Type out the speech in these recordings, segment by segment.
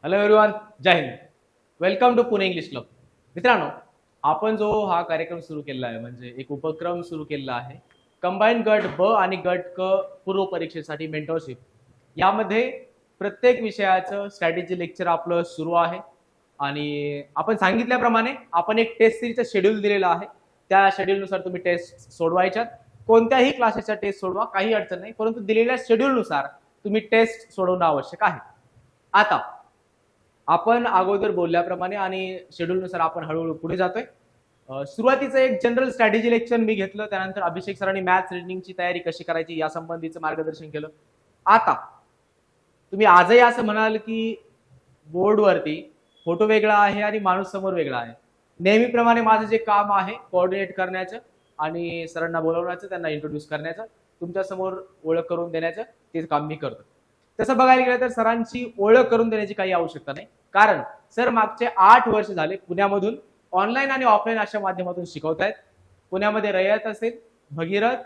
Hello everyone, जय हिंद. Welcome to Pune English club. मित्रांनो, आपण जो हा कार्यक्रम सुरू केला आहे म्हणजे एक उपक्रम सुरू केला आहे, कंबाईन गट ब आणि गट क पूर्व परीक्षेसाठी मेंटरशिप. यामध्ये प्रत्येक विषयाचं स्ट्रॅटेजी लेक्चर आपलं सुरू आहे आणि आपण सांगितल्याप्रमाणे आपण एक टेस्ट सिरीजचं शेड्यूल दिलेलं आहे. त्या शेड्यूलनुसार तुम्ही टेस्ट सोडवायच्यात. कोणत्याही क्लासेसच्या टेस्ट सोडवा, काही अडचण नाही, परंतु दिलेल्या शेड्यूलनुसार तुम्ही टेस्ट सोडवणं आवश्यक आहे. आता आपण अगोदर बोलल्याप्रमाणे आणि शेड्यूलनुसार आपण हळूहळू पुढे जातोय. सुरुवातीचं एक जनरल स्ट्रॅटेजी लेक्चर मी घेतलं, त्यानंतर अभिषेक सरांनी मॅथ्स रिजनिंगची तयारी कशी करायची या संबंधीचं मार्गदर्शन केलं. आता तुम्ही आजही असं म्हणाल की बोर्डवरती फोटो वेगळा आहे आणि माणूस समोर वेगळा आहे. नेहमीप्रमाणे माझं जे काम आहे कोऑर्डिनेट करण्याचं आणि सरांना बोलवण्याचं, त्यांना इंट्रोड्यूस करण्याचं, तुमच्या समोर ओळख करून देण्याचं, ते काम मी करतो. तसं बघायला गेलं तर सरांची ओळख करून देण्याची काही आवश्यकता नाही, कारण सर मागचे 8 वर्ष झाले पुण्यामधून ऑनलाईन आणि ऑफलाईन अशा माध्यमातून शिकवतायत. पुण्यामध्ये रयत असेल, भगीरथ,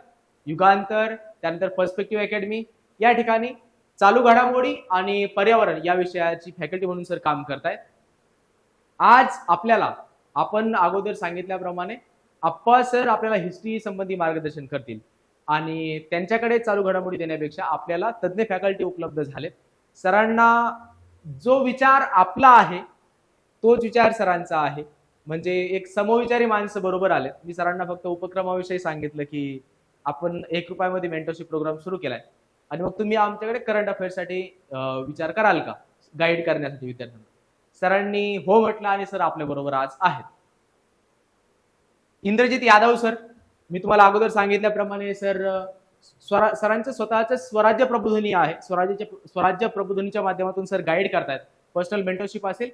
युगांतर, त्यानंतर पर्स्पेक्टिव्ह अकॅडमी या ठिकाणी चालू घडामोडी आणि पर्यावरण या विषयाची फॅकल्टी म्हणून सर काम करतायत. आज आपल्याला आपण अगोदर सांगितल्याप्रमाणे अप्पा सर आपल्याला हिस्ट्री संबंधी मार्गदर्शन करतील आणि त्यांच्याकडे चालू घडामोडी देण्यापेक्षा आपल्याला तज्ञ फॅकल्टी उपलब्ध झालेत. सरांना जो विचार आपला आहे तोच विचार सरांचा आहे, म्हणजे एक समविचारी माणसं बरोबर आलेत. मी सरांना फक्त उपक्रमाविषयी सांगितलं की आपण ₹1 मेंटरशिप प्रोग्राम सुरू केलाय आणि मग तुम्ही आमच्याकडे करंट अफेअर्ससाठी विचार कराल का गाईड करण्यासाठी विद्यार्थ्यांना. सरांनी हो म्हटलं आणि सर आपल्या बरोबर आज आहेत. इंद्रजित यादव सर, मी तुम्हाला अगोदर सांगितल्याप्रमाणे सर सरांचं स्वतःचं स्वराज्य प्रबोधिनी आहे. स्वराज्य प्रबोधिनीच्या माध्यमातून सर गाईड करतायत. पर्सनल मेंटरशिप असेल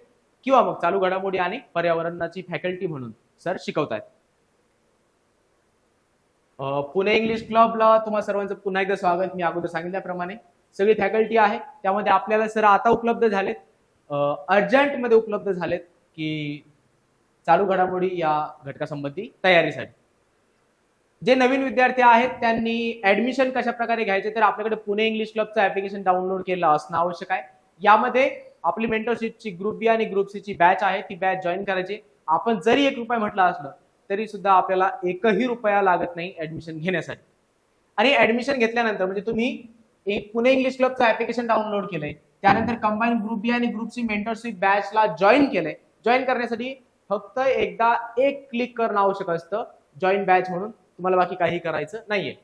किंवा मग चालू घडामोडी आणि पर्यावरणाची फॅकल्टी म्हणून सर शिकवतायत. पुणे इंग्लिश क्लबला तुम्हा सर्वांचं पुन्हा एकदा स्वागत. मी अगोदर सांगितल्याप्रमाणे सगळी फॅकल्टी आहे, त्यामध्ये आपल्याला सर आता उपलब्ध झालेत, अर्जंट मध्ये उपलब्ध झालेत की चालू घडामोडी या घटकासंबंधी तयारीसाठी. जे नवीन विद्यार्थी आहेत त्यांनी ऍडमिशन कशा प्रकारे घ्यायचे, तर आपल्याकडे पुणे इंग्लिश क्लबचं ऍप्लिकेशन डाउनलोड केलं असणं आवश्यक आहे. यामध्ये आपली मेंटरशिपची ग्रुप बी आणि ग्रुप सी ची बॅच आहे, ती बॅच जॉईन करायची. आपण जरी ₹1 म्हटलं असलं तरी सुद्धा आपल्याला ₹1 लागत नाही ऍडमिशन घेण्यासाठी. आणि ऍडमिशन घेतल्यानंतर म्हणजे तुम्ही एक पुणे इंग्लिश क्लबचं ऍप्लिकेशन डाउनलोड केलंय, त्यानंतर कंबाईन ग्रुप बी आणि ग्रुप सी मेंटरशिप बॅचला जॉईन केलंय. जॉईन करण्यासाठी फक्त एकदा एक क्लिक करणं आवश्यक असतं जॉईन बॅच म्हणून, तुम्हाला बाकी काही करायचं नाहीये.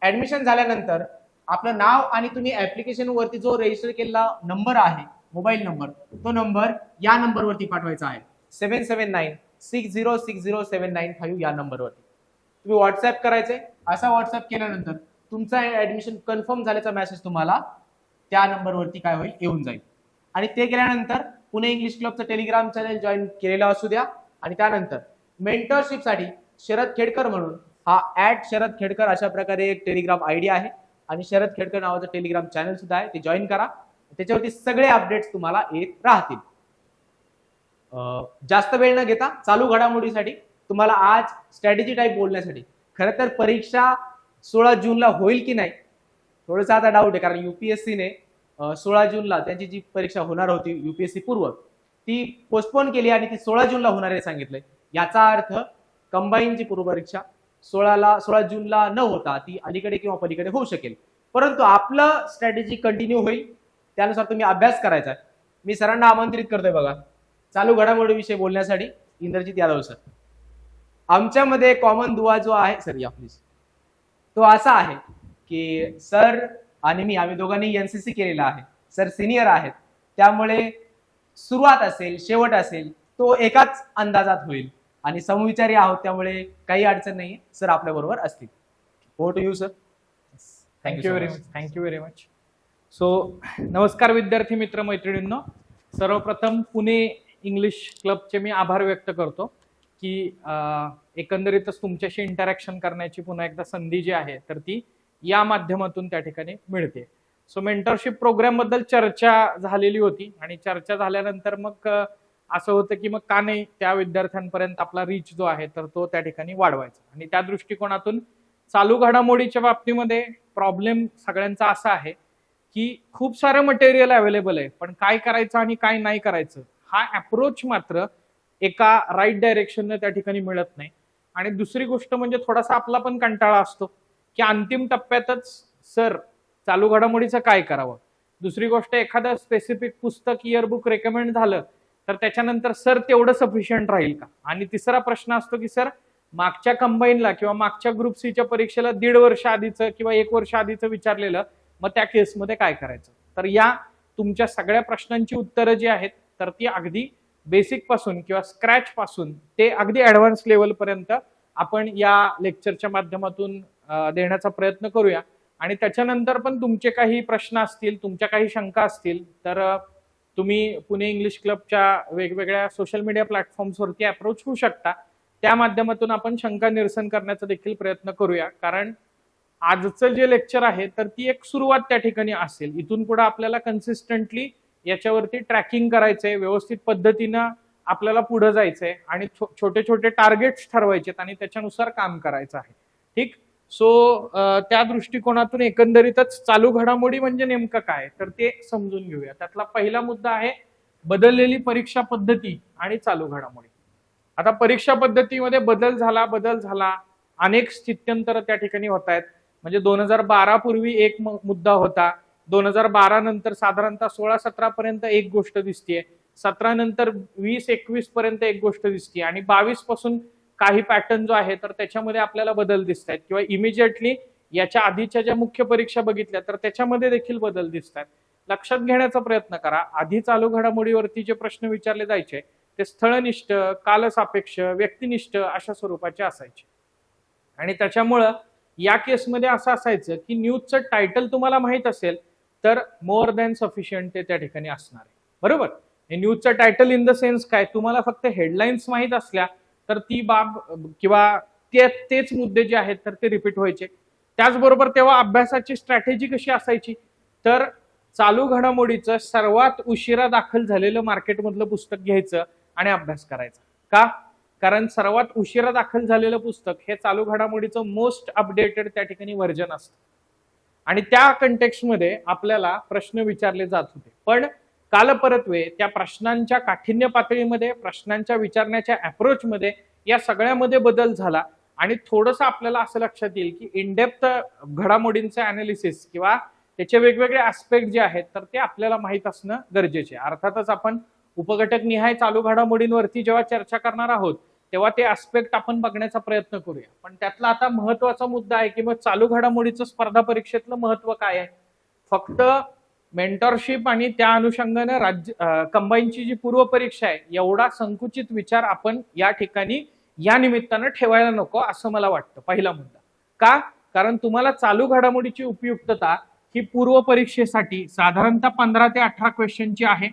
ऍडमिशन झाल्यानंतर आपलं नाव आणि तुम्ही ऍप्लिकेशन वरती जो रजिस्टर केलेला नंबर आहे, मोबाईल नंबर, तो नंबर या नंबरवरती पाठवायचा आहे 7796060795 या नंबरवरती तुम्ही व्हॉट्सअप करायचे. असा व्हॉट्सअप केल्यानंतर तुमचा ऍडमिशन कन्फर्म झाल्याचा मेसेज तुम्हाला त्या नंबरवरती काय होईल, येऊन जाईल. आणि ते केल्यानंतर पुणे इंग्लिश क्लबचं टेलिग्राम चॅनल जॉईन केलेलं असू द्या आणि त्यानंतर मेंटरशिपसाठी शरद खेडकर म्हणून हा @शरद खेडकर अशा प्रकारे एक टेलिग्राम आयडी आहे आणि शरद खेडकर नावाचं टेलिग्राम चॅनल सुद्धा आहे, ते जॉईन करा. त्याच्यावरती सगळे अपडेट्स तुम्हाला येत राहतील. जास्त वेळ न घेता चालू घडामोडीसाठी तुम्हाला आज स्ट्रॅटेजी टाईप बोलण्यासाठी, खरं तर परीक्षा 16 जूनला होईल की नाही थोडंसं आता डाऊट आहे, कारण युपीएससीने 16 जूनला त्यांची जी परीक्षा होणार होती युपीएससी पूर्व ती पोस्टपोन केली आणि ती 16 जूनला होणार आहे सांगितलंय. याचा अर्थ कंबाईनची पूर्व परीक्षा 16 जूनला न होता ती अलीकडे किंवा पलीकडे होऊ शकेल, परंतु आपलं स्ट्रॅटेजी कंटिन्यू होईल. त्यानुसार तुम्ही अभ्यास करायचा आहे. मी सरांना आमंत्रित करतोय बघा चालू घडामोडीविषयी बोलण्यासाठी. इंद्रजित यादव सर, आमच्यामध्ये कॉमन दुवा जो आहे सर या प्लीज, तो असा आहे की सर आणि मी आम्ही दोघांनी एनसीसी केलेला आहे. सर सिनियर आहेत, त्यामुळे सुरुवात असेल शेवट असेल तो एकाच अंदाजात होईल आणि समविचारी आहोत, त्यामुळे काही अडचण नाही. सर आपल्या बरोबर असतील. Over to you sir. Thank you very much. So नमस्कार विद्यार्थी मित्र मैत्रिणींनो. सर्वप्रथम पुणे इंग्लिश क्लबचे मी आभार व्यक्त करतो की एकंदरीतच तुमच्याशी इंटरॅक्शन करण्याची पुन्हा एकदा संधी जी आहे तर ती या माध्यमातून त्या ठिकाणी मिळते. सो मेंटरशिप प्रोग्राम बद्दल चर्चा झालेली होती आणि चर्चा झाल्यानंतर मग असं होतं की मग का नाही त्या विद्यार्थ्यांपर्यंत आपला रीच जो आहे तर तो त्या ठिकाणी वाढवायचा. आणि त्या दृष्टिकोनातून चालू घडामोडीच्या बाबतीमध्ये प्रॉब्लेम सगळ्यांचा असा आहे की खूप सारं मटेरियल अवेलेबल आहे, पण काय करायचं आणि काय नाही करायचं हा अप्रोच मात्र एका राईट डायरेक्शनने त्या ठिकाणी मिळत नाही. आणि दुसरी गोष्ट म्हणजे थोडासा आपला पण कंटाळा असतो की अंतिम टप्प्यातच सर चालू घडामोडीचं काय करावं. दुसरी गोष्ट एखादं स्पेसिफिक पुस्तक इयरबुक रेकमेंड झालं तर त्याच्यानंतर सर तेवढं सफिशियंट राहील का. आणि तिसरा प्रश्न असतो की सर मागच्या कंबाईनला किंवा मागच्या ग्रुप सीच्या परीक्षेला 1.5 वर्ष आधीचं किंवा 1 वर्ष आधीचं विचारलेलं, मग त्या केसमध्ये काय करायचं. तर या तुमच्या सगळ्या प्रश्नांची उत्तरं जी आहेत तर ती अगदी बेसिक पासून किंवा स्क्रॅच पासून ते अगदी ऍडव्हान्स लेवल पर्यंत आपण या लेक्चरच्या माध्यमातून देण्याचा प्रयत्न करूया. आणि त्याच्यानंतर पण तुमचे काही प्रश्न असतील, तुमच्या काही शंका असतील तर तुम्ही पुणे इंग्लिश क्लबच्या वेगवेगळ्या सोशल मीडिया प्लॅटफॉर्म्सवरती अप्रोच होऊ शकता. त्या माध्यमातून आपण शंका निरसन करण्याचा देखील प्रयत्न करूया. कारण आजचं जे लेक्चर आहे तर ती एक सुरुवात त्या ठिकाणी असेल. इथून पुढे आपल्याला कन्सिस्टंटली याच्यावरती ट्रॅकिंग करायचंय, व्यवस्थित पद्धतीनं आपल्याला पुढे जायचंय आणि छोटे छोटे टार्गेट्स ठरवायचे आणि त्याच्यानुसार काम करायचं आहे. ठीक. सो त्या दृष्टिकोनातून एकंदरीतच चालू घडामोडी म्हणजे नेमकं काय तर ते समजून घेऊया. त्यातला पहिला मुद्दा आहे बदललेली परीक्षा पद्धती आणि चालू घडामोडी. आता परीक्षा पद्धतीमध्ये बदल झाला, अनेक स्थित्यंतर त्या ठिकाणी होत आहेत. म्हणजे 2012 पूर्वी एक मुद्दा होता, 2012 नंतर साधारणतः 16-17 पर्यंत एक गोष्ट दिसतीये, 17 नंतर 20-21 पर्यंत एक गोष्ट दिसते आणि 22 पासून काही पॅटर्न जो आहे तर त्याच्यामध्ये आपल्याला बदल दिसत आहेत किंवा इमिजिएटली याच्या आधीच्या ज्या मुख्य परीक्षा बघितल्या तर त्याच्यामध्ये देखील बदल दिसत आहेत. लक्षात घेण्याचा प्रयत्न करा. आधी चालू घडामोडीवरती जे प्रश्न विचारले जायचे ते स्थळनिष्ठ, कालसापेक्ष, व्यक्तिनिष्ठ अशा स्वरूपाचे असायचे. आणि त्याच्यामुळं या केसमध्ये असं असायचं की न्यूजचं टायटल तुम्हाला माहित असेल तर मोर दॅन सफिशियंट ते त्या ठिकाणी असणार आहे. बरोबर. हे न्यूजचं टायटल इन द सेन्स काय, तुम्हाला फक्त हेडलाईन्स माहित असल्या तर ती बाब किंवा तेच मुद्दे जे आहेत तर ते रिपीट व्हायचे. त्याचबरोबर तेव्हा अभ्यासाची स्ट्रॅटेजी कशी असायची तर चालू घडामोडीचं सर्वात उशिरा दाखल झालेलं मार्केटमधलं पुस्तक घ्यायचं आणि अभ्यास करायचा. का? कारण सर्वात उशिरा दाखल झालेलं पुस्तक हे चालू घडामोडीचं मोस्ट अपडेटेड त्या ठिकाणी व्हर्जन असतं आणि त्या कंटेक्स्टमध्ये आपल्याला प्रश्न विचारले जात होते. पण कालपरत्वे त्या प्रश्नांच्या काठिण्य पातळीमध्ये, प्रश्नांच्या विचारण्याच्या अप्रोचमध्ये या सगळ्यामध्ये बदल झाला आणि थोडंसं आपल्याला असं लक्षात येईल की इनडेप्थ घडामोडींचं अनालिसिस किंवा त्याचे वेगवेगळे ऍस्पेक्ट जे आहेत तर ते आपल्याला माहित असणं गरजेचे आहे. अर्थातच आपण उपघटक निहाय चालू घडामोडींवरती जेव्हा चर्चा करणार आहोत तेव्हा ते ऍस्पेक्ट आपण बघण्याचा प्रयत्न करूया. पण त्यातला आता महत्वाचा मुद्दा आहे की मग चालू घडामोडीचं स्पर्धा परीक्षेतलं महत्व काय आहे. फक्त मेंटरशिप आणि त्या अनुषंगाने कंबाईनची जी पूर्व परीक्षा आहे एवढा संकुचित विचार आपण या ठिकाणी या निमित्तानं ठेवायला नको असं मला वाटतं. पहिला मुद्दा. का? कारण तुम्हाला चालू घडामोडीची उपयुक्तता ही पूर्व परीक्षेसाठी साधारणतः 15 ते 18 क्वेश्चनची आहे.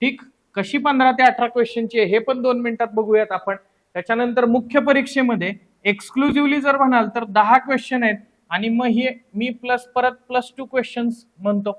ठीक. कशी 15 ते 18 क्वेश्चनची आहे हे पण 2 मिनिटात बघूयात आपण. त्याच्यानंतर मुख्य परीक्षेमध्ये एक्सक्लुझिव्हली जर म्हणाल तर 10 क्वेश्चन आहेत आणि मग हे मी परत +2 क्वेश्चन्स म्हणतो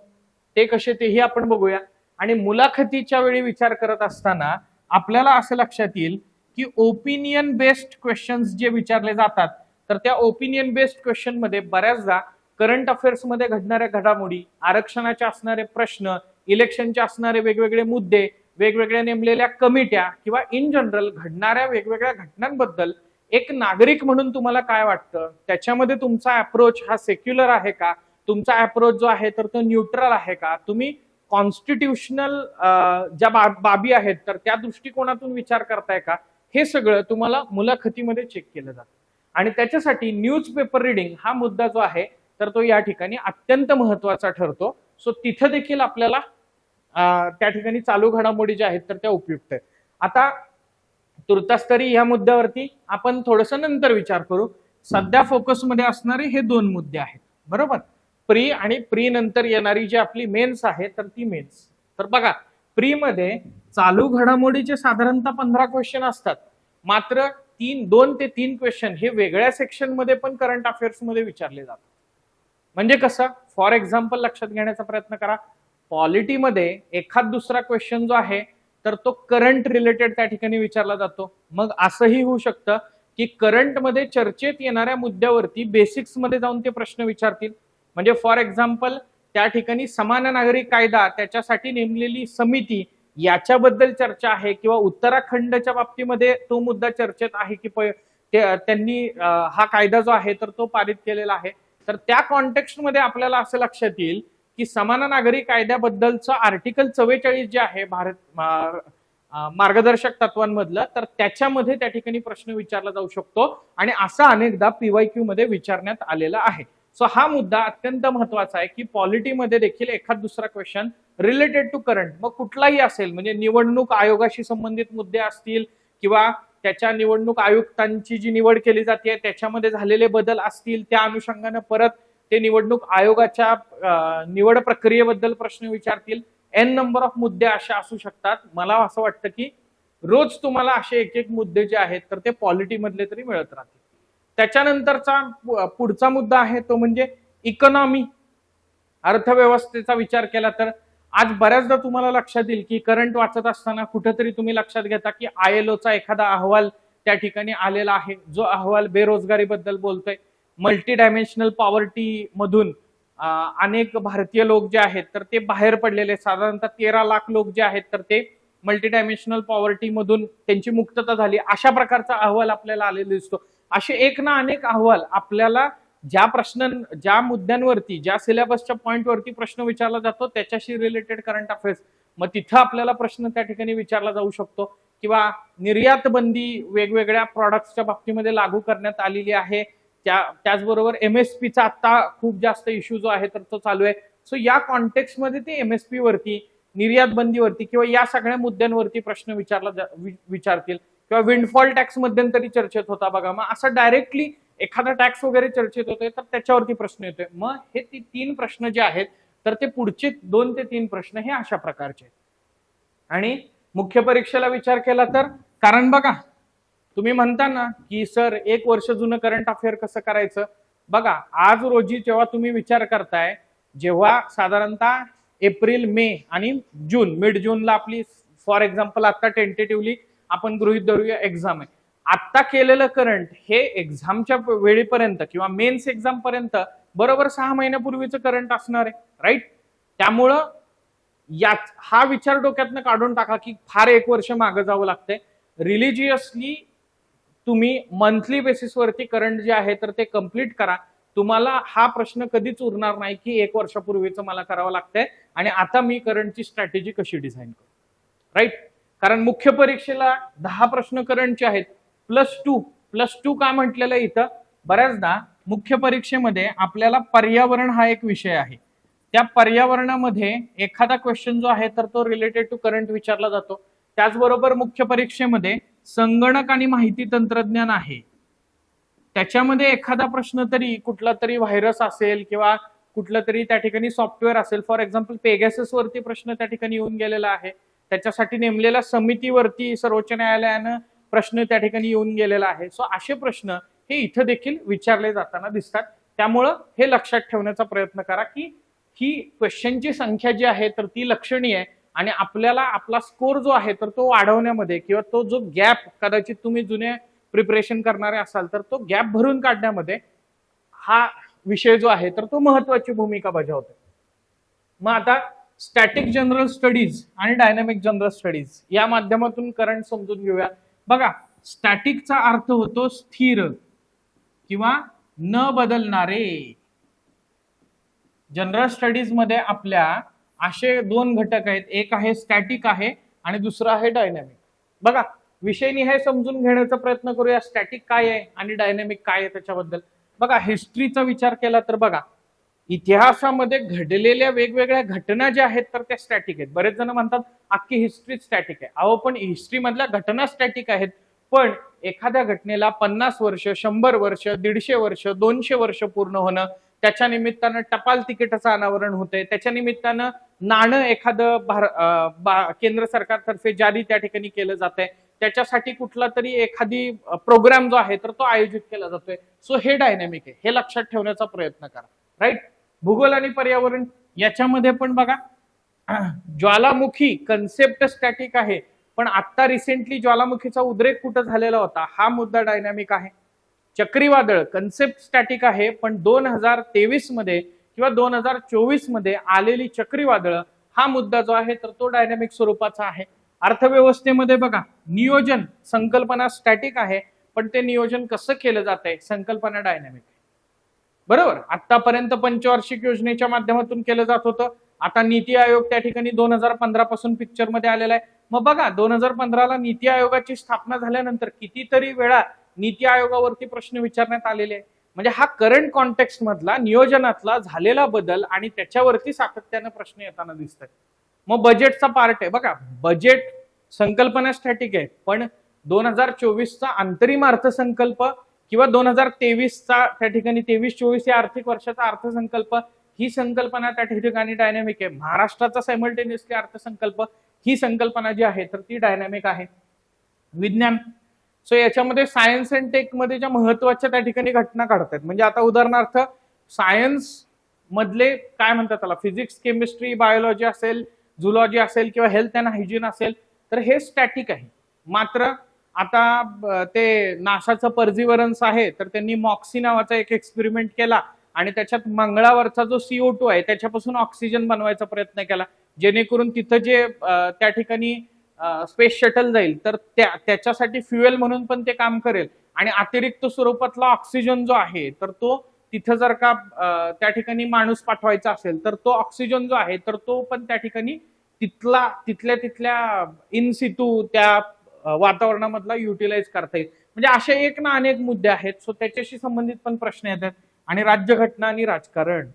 ते कसे तेही आपण बघूया. आणि मुलाखतीच्या वेळी विचार करत असताना आपल्याला असं लक्षात येईल की ओपिनियन बेस्ड क्वेश्चन्स जे विचारले जातात तर त्या ओपिनियन बेस्ड क्वेश्चन मध्ये बऱ्याचदा करंट अफेअर्स मध्ये घडणाऱ्या घडामोडी, आरक्षणाचे असणारे प्रश्न, इलेक्शनचे असणारे वेगवेगळे मुद्दे, वेगवेगळ्या नेमलेल्या कमिट्या किंवा इन जनरल घडणाऱ्या वेगवेगळ्या घटनांबद्दल एक नागरिक म्हणून तुम्हाला काय वाटतं, त्याच्यामध्ये तुमचा अप्रोच हा सेक्युलर आहे का, तुमचा अप्रोच जो आहे तर तो न्यूट्रल आहे का, तुम्ही कॉन्स्टिट्यूशनल ज्या बाबी आहेत तर त्या दृष्टिकोनातून विचार करताय का, हे सगळं तुम्हाला मुलाखतीमध्ये चेक केलं जातं. आणि त्याच्यासाठी न्यूज पेपर रिडिंग हा मुद्दा जो आहे तर तो या ठिकाणी अत्यंत महत्वाचा ठरतो. सो तिथं देखील आपल्याला त्या ठिकाणी चालू घडामोडी ज्या आहेत तर त्या उपयुक्त आहेत. आता तुर्तास्तरी या मुद्द्यावरती आपण थोडस नंतर विचार करू. सध्या फोकसमध्ये असणारे हे 2 मुद्दे आहेत. बरोबर. प्री आणि प्री नंतर येणारी जी आपली मेन्स आहे तर ती मेन्स. तर बघा प्री मध्ये चालू घडामोडीचे साधारणतः 15 क्वेश्चन असतात. मात्र 2 ते 3 क्वेश्चन हे वेगळ्या सेक्शन मध्ये पण करंट अफेअर्स मध्ये विचारले जातात. म्हणजे कसं, फॉर एक्झाम्पल लक्षात घेण्याचा प्रयत्न करा. पॉलिटीमध्ये एखाद दुसरा क्वेश्चन जो आहे तर तो करंट रिलेटेड त्या ठिकाणी विचारला जातो. मग असंही होऊ शकतं की करंट मध्ये चर्चेत येणाऱ्या मुद्द्यावरती बेसिक्स मध्ये जाऊन ते प्रश्न विचारतील. म्हणजे फॉर एक्झाम्पल त्या ठिकाणी समान नागरिक कायदा त्याच्यासाठी नेमलेली समिती याच्याबद्दल चर्चा आहे, किंवा उत्तराखंडच्या बाबतीमध्ये तो मुद्दा चर्चेत आहे की त्यांनी हा कायदा जो आहे तर तो पारित केलेला आहे. तर त्या कॉन्टेक्स्टमध्ये आपल्याला असं लक्षात येईल की समान नागरिक कायद्याबद्दलचं आर्टिकल 44 जे आहे भारत मार्गदर्शक तत्वांमधलं, तर त्याच्यामध्ये त्या ठिकाणी प्रश्न विचारला जाऊ शकतो आणि असा अनेकदा पीवायक्यू मध्ये विचारण्यात आलेला आहे. सो हा मुद्दा अत्यंत महत्वाचा आहे की पॉलिटीमध्ये देखील एखाद दुसरा क्वेश्चन रिलेटेड टू करंट, मग कुठलाही असेल, म्हणजे निवडणूक आयोगाशी संबंधित मुद्दे असतील किंवा त्याच्या निवडणूक आयुक्तांची जी निवड केली जाते त्याच्यामध्ये झालेले बदल असतील, त्या अनुषंगाने परत ते निवडणूक आयोगाच्या निवड प्रक्रियेबद्दल प्रश्न विचारतील. एन नंबर ऑफ मुद्दे असे असू शकतात. मला असं वाटतं की रोज तुम्हाला असे एक एक मुद्दे जे आहेत तर ते पॉलिटी मधले तरी मिळत राहतील. त्याच्यानंतरचा पुढचा मुद्दा आहे तो म्हणजे इकॉनॉमी, अर्थव्यवस्थेचा विचार केला तर आज बऱ्याचदा तुम्हाला लक्षात येईल की करंट वाचत असताना कुठेतरी तुम्ही लक्षात घेता की ILOचा एखादा अहवाल त्या ठिकाणी आलेला आहे, जो अहवाल बेरोजगारीबद्दल बोलतोय. मल्टी डायमेन्शनल पॉवर्टी मधून अनेक भारतीय लोक जे आहेत तर ते बाहेर पडलेले, साधारणतः 13 लाख लोक जे आहेत तर ते मल्टी डायमेन्शनल पॉवर्टी मधून त्यांची मुक्तता झाली, अशा प्रकारचा अहवाल आपल्याला आलेला दिसतो. असे एक ना अनेक अहवाल आपल्याला ज्या मुद्द्यांवरती, ज्या सिलेबसच्या पॉइंटवरती प्रश्न विचारला जातो त्याच्याशी रिलेटेड करंट अफेअर्स, मग तिथं आपल्याला प्रश्न त्या ठिकाणी विचारला जाऊ शकतो. किंवा निर्यात बंदी वेगवेगळ्या प्रॉडक्ट्सच्या बाबतीमध्ये लागू करण्यात आलेली आहे, त्याचबरोबर MSPचा आता खूप जास्त इश्यू जो आहे तर तो चालू आहे. सो या कॉन्टेक्स्टमध्ये ते MSP वरती, निर्यात बंदीवरती किंवा या सगळ्या मुद्द्यांवरती प्रश्न विचारतील. किंवा विंडफॉल टॅक्स मध्यंतरी चर्चेत होता बघा, मग असं डायरेक्टली एखादा टॅक्स वगैरे चर्चेत होतोय तर त्याच्यावरती प्रश्न येतोय. मग हे 3 प्रश्न जे आहेत तर ते पुढचे 2 ते 3 प्रश्न हे अशा प्रकारचे. आणि मुख्य परीक्षेला विचार केला तर, कारण बघा तुम्ही म्हणता ना की सर 1 वर्ष जुनं करंट अफेअर कसं करायचं, बघा आज रोजी जेव्हा तुम्ही विचार करताय, जेव्हा साधारणतः एप्रिल, मे आणि जून, मिड जूनला आपली फॉर एक्झाम्पल आता टेंटेटिव्हली आपण गृहीत धरूया एक्झाम आहे, आता केलेलं करंट हे एक्झामच्या वेळेपर्यंत किंवा मेन्स एक्झाम पर्यंत बरोबर 6 महिन्यापूर्वीचं करंट असणार आहे, राईट. त्यामुळं हा विचार डोक्यातनं काढून टाका की फार 1 वर्ष मागे जावं लागतंय. रिलिजियसली तुम्ही मंथली बेसिसवरती करंट जे आहे तर ते कम्प्लीट करा. तुम्हाला हा प्रश्न कधीच उरणार नाही की 1 वर्षापूर्वीचं मला करावं लागतंय आणि आता मी करंटची स्ट्रॅटेजी कशी डिझाईन करू, राईट. कारण मुख्य परीक्षेला 10 प्रश्न करंटचे आहेत +2 का म्हटलेलं इथं, बऱ्याचदा मुख्य परीक्षेमध्ये आपल्याला पर्यावरण हा एक विषय आहे, त्या पर्यावरणामध्ये एखादा क्वेश्चन जो आहे तर तो रिलेटेड टू करंट विचारला जातो. त्याचबरोबर मुख्य परीक्षेमध्ये संगणक आणि माहिती तंत्रज्ञान आहे, त्याच्यामध्ये एखादा प्रश्न तरी कुठला तरी व्हायरस असेल किंवा कुठलं तरी त्या ठिकाणी सॉफ्टवेअर असेल, फॉर एक्झाम्पल पेगासस वरती प्रश्न त्या ठिकाणी येऊन गेलेला आहे, त्याच्यासाठी नेमलेल्या समितीवरती सर्वोच्च न्यायालयानं प्रश्न त्या ठिकाणी येऊन गेलेला आहे. सो असे प्रश्न हे इथं देखील विचारले जाताना दिसतात. त्यामुळं हे लक्षात ठेवण्याचा प्रयत्न करा की ही क्वेश्चनची संख्या जी आहे तर ती लक्षणीय आहे आणि आपल्याला आपला स्कोर जो आहे तर तो वाढवण्यामध्ये किंवा तो जो गॅप, कदाचित तुम्ही जुने प्रिपरेशन करणारे असाल तर तो गॅप भरून काढण्यामध्ये हा विषय जो आहे तर तो महत्वाची भूमिका बजावतो. मग आता स्टॅटिक जनरल स्टडीज आणि डायनामिक जनरल स्टडीज या माध्यमातून करंट समजून घेऊया. बघा, स्टॅटिकचा अर्थ होतो स्थिर किंवा न बदलणारे. जनरल स्टडीज मध्ये आपल्या असे 2 घटक आहेत, एक आहे स्टॅटिक आहे आणि दुसरा आहे डायनामिक. बघा, विषयनिहाय समजून घेण्याचा प्रयत्न करूया स्टॅटिक काय आहे आणि डायनामिक काय आहे त्याच्याबद्दल. बघा, हिस्ट्रीचा विचार केला तर बघा, इतिहासामध्ये घडलेल्या वेगवेगळ्या घटना ज्या आहेत तर त्या स्टॅटिक आहेत. बरेच जण म्हणतात अख्खी हिस्ट्री स्टॅटिक आहे. अहो, पण हिस्ट्री मधल्या घटना स्टॅटिक आहेत, पण एखाद्या घटनेला 50 वर्ष, 100 वर्ष, 150 वर्ष, 200 वर्ष पूर्ण होणं, त्याच्या निमित्तानं टपाल तिकिटाचं अनावरण होतंय, त्याच्या निमित्तानं नाणं एखादं केंद्र सरकारतर्फे जारी त्या ठिकाणी केलं जातंय, त्याच्यासाठी कुठला तरी एखादी प्रोग्राम जो आहे तर तो आयोजित केला जातोय. सो हे डायनामिक आहे, हे लक्षात ठेवण्याचा प्रयत्न करा, राईट. भूगोल आणि पर्यावरण याच्यामध्ये पण बघा, ज्वालामुखी कन्सेप्ट स्टॅटिक आहे, पण आता रिसेंटली ज्वालामुखीचा उद्रेक कुठं झालेला होता हा मुद्दा डायनामिक आहे. चक्रीवादळ कन्सेप्ट स्टॅटिक आहे, पण 2023 मध्ये किंवा 2024 मध्ये आलेली चक्रीवादळं, हा मुद्दा जो आहे तर तो डायनॅमिक स्वरूपाचा आहे. अर्थव्यवस्थेमध्ये बघा, नियोजन संकल्पना स्टॅटिक आहे, पण ते नियोजन कसं केलं जात आहे संकल्पना डायनॅमिक आहे. बरोबर, आतापर्यंत पंचवार्षिक योजनेच्या माध्यमातून केलं जात होतं. आता नीती आयोग त्या ठिकाणी 2015 पासून पिक्चर मध्ये आलेला आहे. मग बघा, 2015ला नीती आयोगाची स्थापना झाल्यानंतर कितीतरी वेळा नीती आयोगावरती प्रश्न विचारण्यात आलेले आहे. म्हणजे हा करंट कॉन्टेक्स्ट मधला नियोजनातला झालेला बदल आणि त्याच्यावरती सातत्यानं प्रश्न येताना दिसतात. मग बजेटचा पार्ट आहे बघा, बजेट संकल्पना स्टॅटिक आहे, पण 2024चा अंतरिम अर्थसंकल्प किंवा 2023चा त्या ठिकाणी 23-24 या आर्थिक वर्षाचा अर्थसंकल्प, ही संकल्पना त्या ठिकाणी डायनॅमिक आहे. महाराष्ट्राचा सायमल्टेनियसली अर्थसंकल्प, ही संकल्पना जी आहे तर ती डायनॅमिक आहे. विज्ञान, सो याच्यामध्ये सायन्स अँड टेक मध्ये ज्या महत्वाच्या त्या ठिकाणी घटना घडतात, म्हणजे आता उदाहरणार्थ सायन्स मधले काय म्हणतात त्याला, फिजिक्स, केमिस्ट्री, बायोलॉजी असेल, झुलॉजी असेल किंवा हेल्थ अँड हायजीन असेल, तर हे स्टॅटिक आहे. मात्र आता ते नासाचं पर्झिव्हरन्स आहे, तर त्यांनी मॉक्सी नावाचा एक एक्सपेरिमेंट केला आणि त्याच्यात मंगळावरचा जो CO2 आहे त्याच्यापासून ऑक्सिजन बनवायचा प्रयत्न केला, जेणेकरून तिथं जे त्या ठिकाणी स्पेस शटल जाईल तर त्याच्यासाठी फ्युएल म्हणून पण ते काम करेल. आणि अतिरिक्त स्वरूपातला ऑक्सिजन जो आहे तर तो तिथं जर का त्या ठिकाणी माणूस पाठवायचा असेल तर तो ऑक्सिजन जो आहे तर तो पण त्या ठिकाणी तिथल्या इन सिटू त्या वातावरणामधला युटिलाइज करता येईल. म्हणजे असे एक ना अनेक मुद्दे आहेत. सो त्याच्याशी संबंधित पण प्रश्न येतात. आणि राज्यघटना आणि राजकारण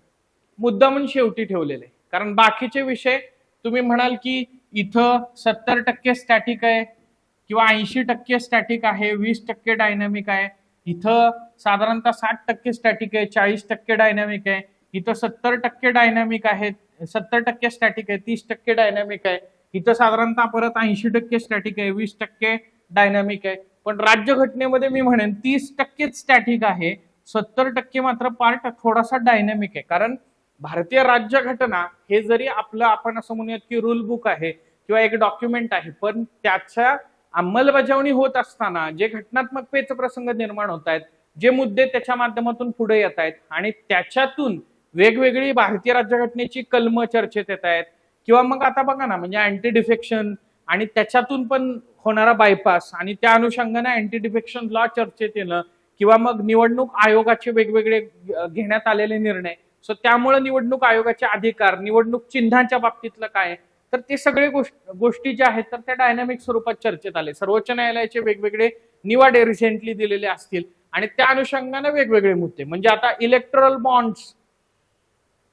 मुद्दा म्हणून शेवटी ठेवलेले, कारण बाकीचे विषय तुम्ही म्हणाल की इथं 70% स्टॅटिक आहे किंवा 80% स्टॅटिक आहे, 20% डायनॅमिक आहे, इथं साधारणतः 60% स्टॅटिक आहे, 40% डायनॅमिक आहे, इथं 70% डायनॅमिक आहे, 70% स्टॅटिक आहे, 30% डायनॅमिक आहे, इथं साधारणतः परत 80% स्टॅटिक आहे, 20% डायनॅमिक आहे. पण राज्यघटनेमध्ये मी म्हणेन 30% स्टॅटिक आहे, 70% मात्र पार्ट थोडासा डायनॅमिक आहे. कारण भारतीय राज्यघटना हे जरी आपलं आपण असं म्हणूयात की रूल बुक आहे किंवा एक डॉक्युमेंट आहे, पण त्याच्या अंमलबजावणी होत असताना जे घटनात्मक पेचप्रसंग निर्माण होत आहेत, जे मुद्दे त्याच्या माध्यमातून पुढे येत आहेत आणि त्याच्यातून वेगवेगळी भारतीय राज्यघटनेची कलम चर्चेत येत आहेत, किंवा मग आता बघा ना, म्हणजे अँटी डिफेक्शन आणि त्याच्यातून पण होणारा बायपास आणि त्या अनुषंगाने अँटी डिफेक्शन लॉ चर्चेत येणं, किंवा मग निवडणूक आयोगाचे वेगवेगळे घेण्यात आलेले निर्णय, सो त्यामुळे निवडणूक आयोगाचे अधिकार, निवडणूक चिन्हाच्या बाबतीतलं काय, तर ते सगळे गोष्टी ज्या आहेत तर त्या डायनॅमिक स्वरूपात चर्चेत आले. सर्वोच्च न्यायालयाचे वेगवेगळे निवाडे रिसेंटली दिलेले असतील आणि त्या अनुषंगाने वेगवेगळे मुद्दे, म्हणजे आता इलेक्टोरल बॉन्ड्स,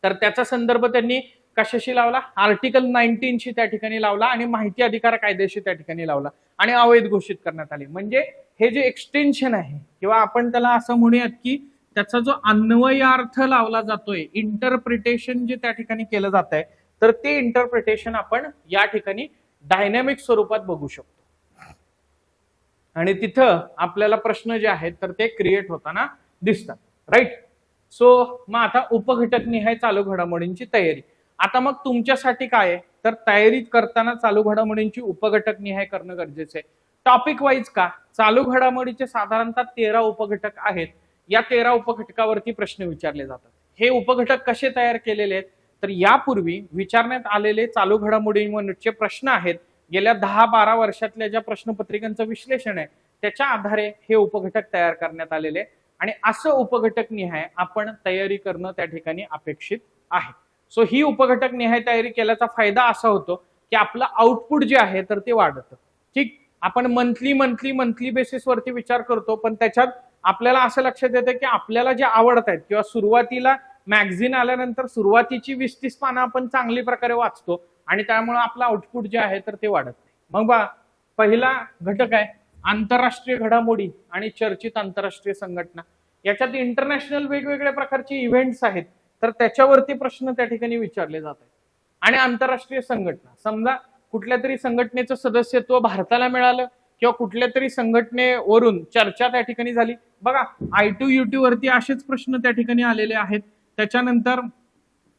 तर त्याचा संदर्भ त्यांनी कशाशी लावला, आर्टिकल 19शी त्या ठिकाणी लावला आणि माहिती अधिकार कायद्याशी त्या ठिकाणी लावला आणि अवैध घोषित करण्यात आले. म्हणजे हे जे एक्सटेन्शन आहे किंवा आपण त्याला असं म्हणूयात की त्याचा जो अन्वयार्थ लावला जातोय, इंटरप्रिटेशन जे त्या ठिकाणी केलं जात आहे, तर ते इंटरप्रिटेशन आपण या ठिकाणी डायनॅमिक स्वरूपात बघू शकतो. आणि तिथं आपल्याला प्रश्न जे आहेत तर ते क्रिएट होताना दिसतात, राईट. सो मग आता उपघटक निहाय चालू घडामोडींची तयारी. आता मग तुमच्यासाठी काय आहे, तर तयारी करताना चालू घडामोडींची उपघटक निहाय करणं गरजेचं आहे. टॉपिक वाईज का, चालू घडामोडीचे साधारणतः 13 उपघटक आहेत. या 13 उपघटकावरती प्रश्न विचारले जातात. हे उपघटक कसे तयार केलेले आहेत, तर यापूर्वी विचारण्यात आलेले चालू घडामोडींवरचे प्रश्न आहेत, गेल्या 10-12 वर्षातल्या ज्या प्रश्नपत्रिकांचं विश्लेषण आहे त्याच्या आधारे हे उपघटक तयार करण्यात आलेले आणि असं उपघटक निहाय आपण तयारी करणं त्या ठिकाणी अपेक्षित आहे. सो ही उपघटक निहाय तयारी केल्याचा फायदा असा होतो की आपलं आउटपुट जे आहे तर ते वाढतं. ठीक, आपण मंथली बेसिसवरती विचार करतो, पण त्याच्यात आपल्याला असं लक्षात येतं की आपल्याला जे आवडत आहेत किंवा सुरुवातीला मॅगझिन आल्यानंतर सुरुवातीची 20-30 पानं आपण चांगली प्रकारे वाचतो आणि त्यामुळे आपलं आउटपुट जे आहे तर ते वाढत नाही. मग बा, पहिला घटक आहे आंतरराष्ट्रीय घडामोडी आणि चर्चित आंतरराष्ट्रीय संघटना. याच्यात इंटरनॅशनल वेगवेगळ्या प्रकारचे इव्हेंट्स आहेत, तर त्याच्यावरती प्रश्न त्या ठिकाणी विचारले जात आहेत. आणि आंतरराष्ट्रीय संघटना, समजा कुठल्या तरी संघटनेचं सदस्यत्व भारताला मिळालं किंवा कुठल्या तरी संघटनेवरून चर्चा त्या ठिकाणी झाली. बघा, I2U2 वरती असेच प्रश्न त्या ठिकाणी आलेले आहेत. त्याच्यानंतर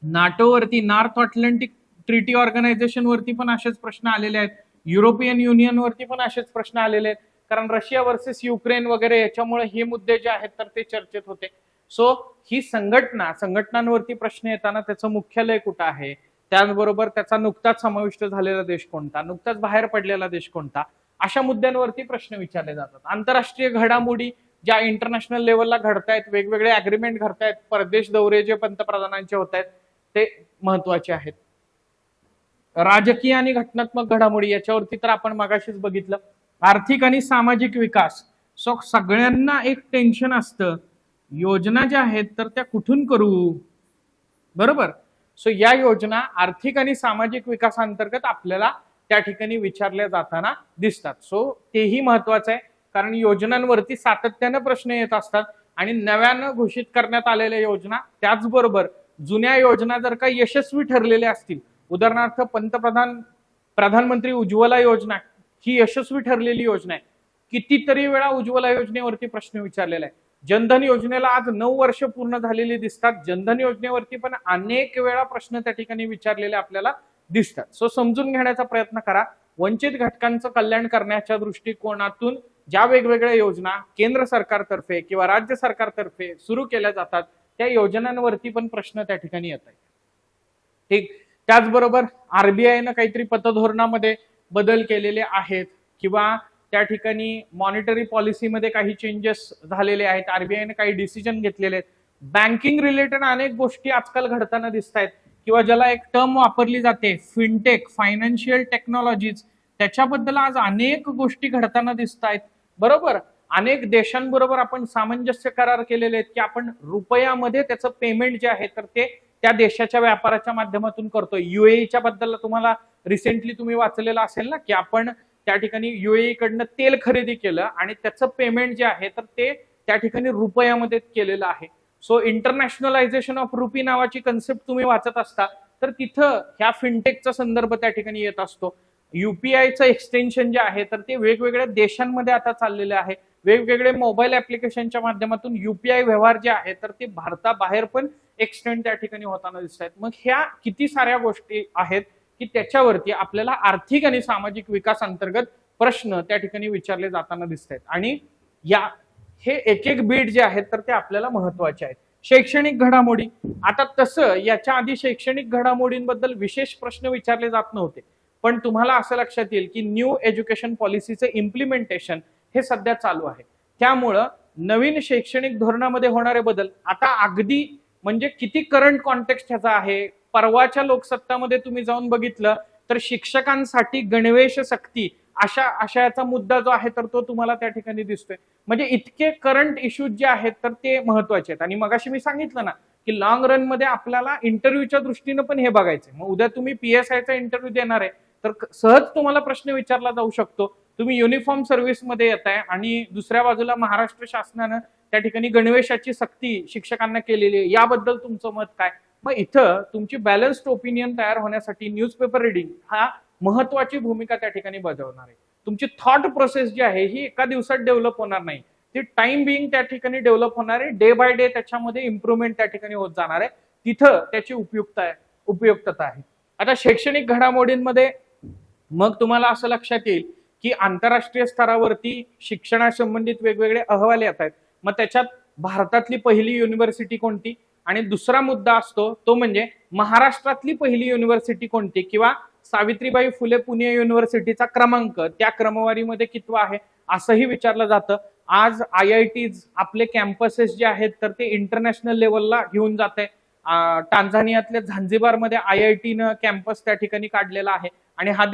नाटो वरती, नॉर्थ अटलांटिक ट्रिटी ऑर्गनायझेशन वरती पण असेच प्रश्न आलेले आहेत. युरोपियन युनियन वरती पण असेच प्रश्न आलेले आहेत, कारण रशिया वर्सेस युक्रेन वगैरे याच्यामुळे हे मुद्दे जे आहेत तर ते चर्चेत होते. सो ही संघटनांवरती प्रश्न येताना त्याचं मुख्यालय कुठं आहे, त्याचबरोबर त्याचा नुकताच समाविष्ट झालेला देश कोणता, नुकताच बाहेर पडलेला देश कोणता, अशा मुद्द्यांवरती प्रश्न विचारले जातात. आंतरराष्ट्रीय घडामोडी ज्या इंटरनॅशनल लेवलला घडतायत, वेगवेगळे अग्रीमेंट घडतायत, परदेश दौरे जे पंतप्रधानांचे होत आहेत ते महत्वाचे आहेत. राजकीय आणि घटनात्मक घडामोडी याच्यावरती तर आपण मगाशीच बघितलं. आर्थिक आणि सामाजिक विकास, सो सगळ्यांना एक टेन्शन असतं, योजना ज्या आहेत तर त्या कुठून करू, बरोबर. सो या योजना आर्थिक आणि सामाजिक विकासांतर्गत आपल्याला त्या ठिकाणी विचारल्या जाताना दिसतात. सो तेही महत्वाचं आहे, कारण योजनांवरती सातत्यानं प्रश्न येत असतात आणि नव्यानं घोषित करण्यात आलेल्या योजना, त्याचबरोबर जुन्या योजना जर का यशस्वी ठरलेल्या असतील, उदाहरणार्थ प्रधानमंत्री उज्ज्वला योजना ही यशस्वी ठरलेली योजना आहे. कितीतरी वेळा उज्ज्वला योजनेवरती प्रश्न विचारलेला आहे. जनधन योजनेला आज 9 वर्ष पूर्ण झालेली दिसतात. जनधन योजनेवरती पण अनेक वेळा प्रश्न त्या ठिकाणी विचारलेले आपल्याला दिसतात. सो समजून घेण्याचा प्रयत्न करा. वंचित घटकांचं कल्याण करण्याच्या दृष्टिकोनातून ज्या वेगवेगळ्या योजना केंद्र सरकारतर्फे किंवा राज्य सरकारतर्फे सुरू केल्या जातात त्या योजनांवरती पण प्रश्न त्या ठिकाणी येत आहेत. ठीक. त्याचबरोबर आरबीआयनं काहीतरी पतधोरणामध्ये बदल केलेले आहेत किंवा त्या ठिकाणी मॉनिटरी पॉलिसीमध्ये काही चेंजेस झालेले आहेत, आरबीआयने काही डिसिजन घेतलेले आहेत. बँकिंग रिलेटेड अनेक गोष्टी आजकाल घडताना दिसत आहेत किंवा ज्याला एक टर्म वापरली जाते फिनटेक, फायनान्शियल टेक्नॉलॉजीज, त्याच्याबद्दल आज अनेक गोष्टी घडताना दिसत आहेत, बरोबर. अनेक देशांबरोबर आपण सामंजस्य करार केलेले आहेत की आपण रुपयामध्ये त्याचं पेमेंट जे आहे तर ते त्या देशाच्या व्यापाराच्या माध्यमातून करतोय. युएईच्या बद्दल तुम्हाला रिसेंटली तुम्ही वाचलेलं असेल ना की आपण त्या ठिकाणी युएई कडनं तेल खरेदी केलं आणि त्याचं पेमेंट जे आहे तर ते त्या ठिकाणी रुपयामध्ये केलेलं आहे. सो इंटरनॅशनलायझेशन ऑफ रुपी नावाची कन्सेप्ट तुम्ही वाचत असता तर तिथं ह्या फिनटेकचा संदर्भ त्या ठिकाणी येत असतो. युपीआयचं एक्सटेन्शन जे आहे तर ते वेगवेगळ्या देशांमध्ये आता चाललेले आहे. वेगवेगळे मोबाईल ऍप्लिकेशनच्या माध्यमातून युपीआय व्यवहार जे आहे तर ते भारताबाहेर पण एक्सटेंड त्या ठिकाणी होताना दिसत आहेत. मग ह्या किती साऱ्या गोष्टी आहेत की त्याच्यावरती आपल्याला आर्थिक आणि सामाजिक विकास अंतर्गत प्रश्न त्या ठिकाणी विचारले जाताना दिसत आहेत आणि हे एक एक बीट जे आहेत तर ते आपल्याला महत्वाचे आहेत. शैक्षणिक घडामोडी, आता तसं याच्या आधी शैक्षणिक घडामोडींबद्दल विशेष प्रश्न विचारले जात नव्हते, पण तुम्हाला असं लक्षात येईल की न्यू एज्युकेशन पॉलिसीचं इम्प्लिमेंटेशन हे सध्या चालू आहे. त्यामुळं नवीन शैक्षणिक धोरणामध्ये होणारे बदल आता अगदी म्हणजे किती करंट कॉन्टेक्स्ट ह्याचा आहे. परवाच्या लोकसत्तामध्ये तुम्ही जाऊन बघितलं तर शिक्षकांसाठी गणवेश सक्ती अशा याचा मुद्दा जो आहे तर तो तुम्हाला त्या ठिकाणी दिसतोय. म्हणजे इतके करंट इश्यूज जे आहेत तर ते महत्वाचे आहेत. आणि मगाशी मी सांगितलं ना की लॉंग रन मध्ये आपल्याला इंटरव्ह्यूच्या दृष्टीनं पण हे बघायचंय. मग उद्या तुम्ही पीएसआयचा इंटरव्ह्यू देणार आहे तर सहज तुम्हाला प्रश्न विचारला जाऊ शकतो. तुम्ही युनिफॉर्म सर्व्हिसमध्ये येताय आणि दुसऱ्या बाजूला महाराष्ट्र शासनानं त्या ठिकाणी गणवेशाची सक्ती शिक्षकांना केलेली आहे, याबद्दल तुमचं मत काय. मग इथं तुमची बॅलन्स्ड ओपिनियन तयार होण्यासाठी न्यूजपेपर रिडिंग हा महत्वाची भूमिका त्या ठिकाणी बजावणार आहे. तुमची थॉट प्रोसेस जी आहे ही एका दिवसात डेव्हलप होणार नाही, ती टाइम बिईंग त्या ठिकाणी डेव्हलप होणार आहे. डे बाय डे त्याच्यामध्ये इम्प्रुव्हमेंट त्या ठिकाणी होत जाणार आहे. तिथं त्याची उपयुक्तता आहे. आता शैक्षणिक घडामोडींमध्ये मग तुम्हाला असं लक्षात येईल की आंतरराष्ट्रीय स्तरावरती शिक्षणासंबंधित वेगवेगळे अहवाल येत आहेत. मग त्याच्यात भारतातली पहिली युनिव्हर्सिटी कोणती आणि दुसरा मुद्दा असतो तो म्हणजे महाराष्ट्रातली पहिली युनिव्हर्सिटी कोणती किंवा सावित्रीबाई फुले पुणे युनिव्हर्सिटीचा क्रमांक त्या क्रमवारीमध्ये कितवा आहे असंही विचारलं जातं. आज IITs आपले कॅम्पसेस जे आहेत तर ते इंटरनॅशनल लेवलला घेऊन जात आहे. टांझानियातल्या झांझिबारमध्ये IITनं कॅम्पस त्या ठिकाणी काढलेला आहे आणि हा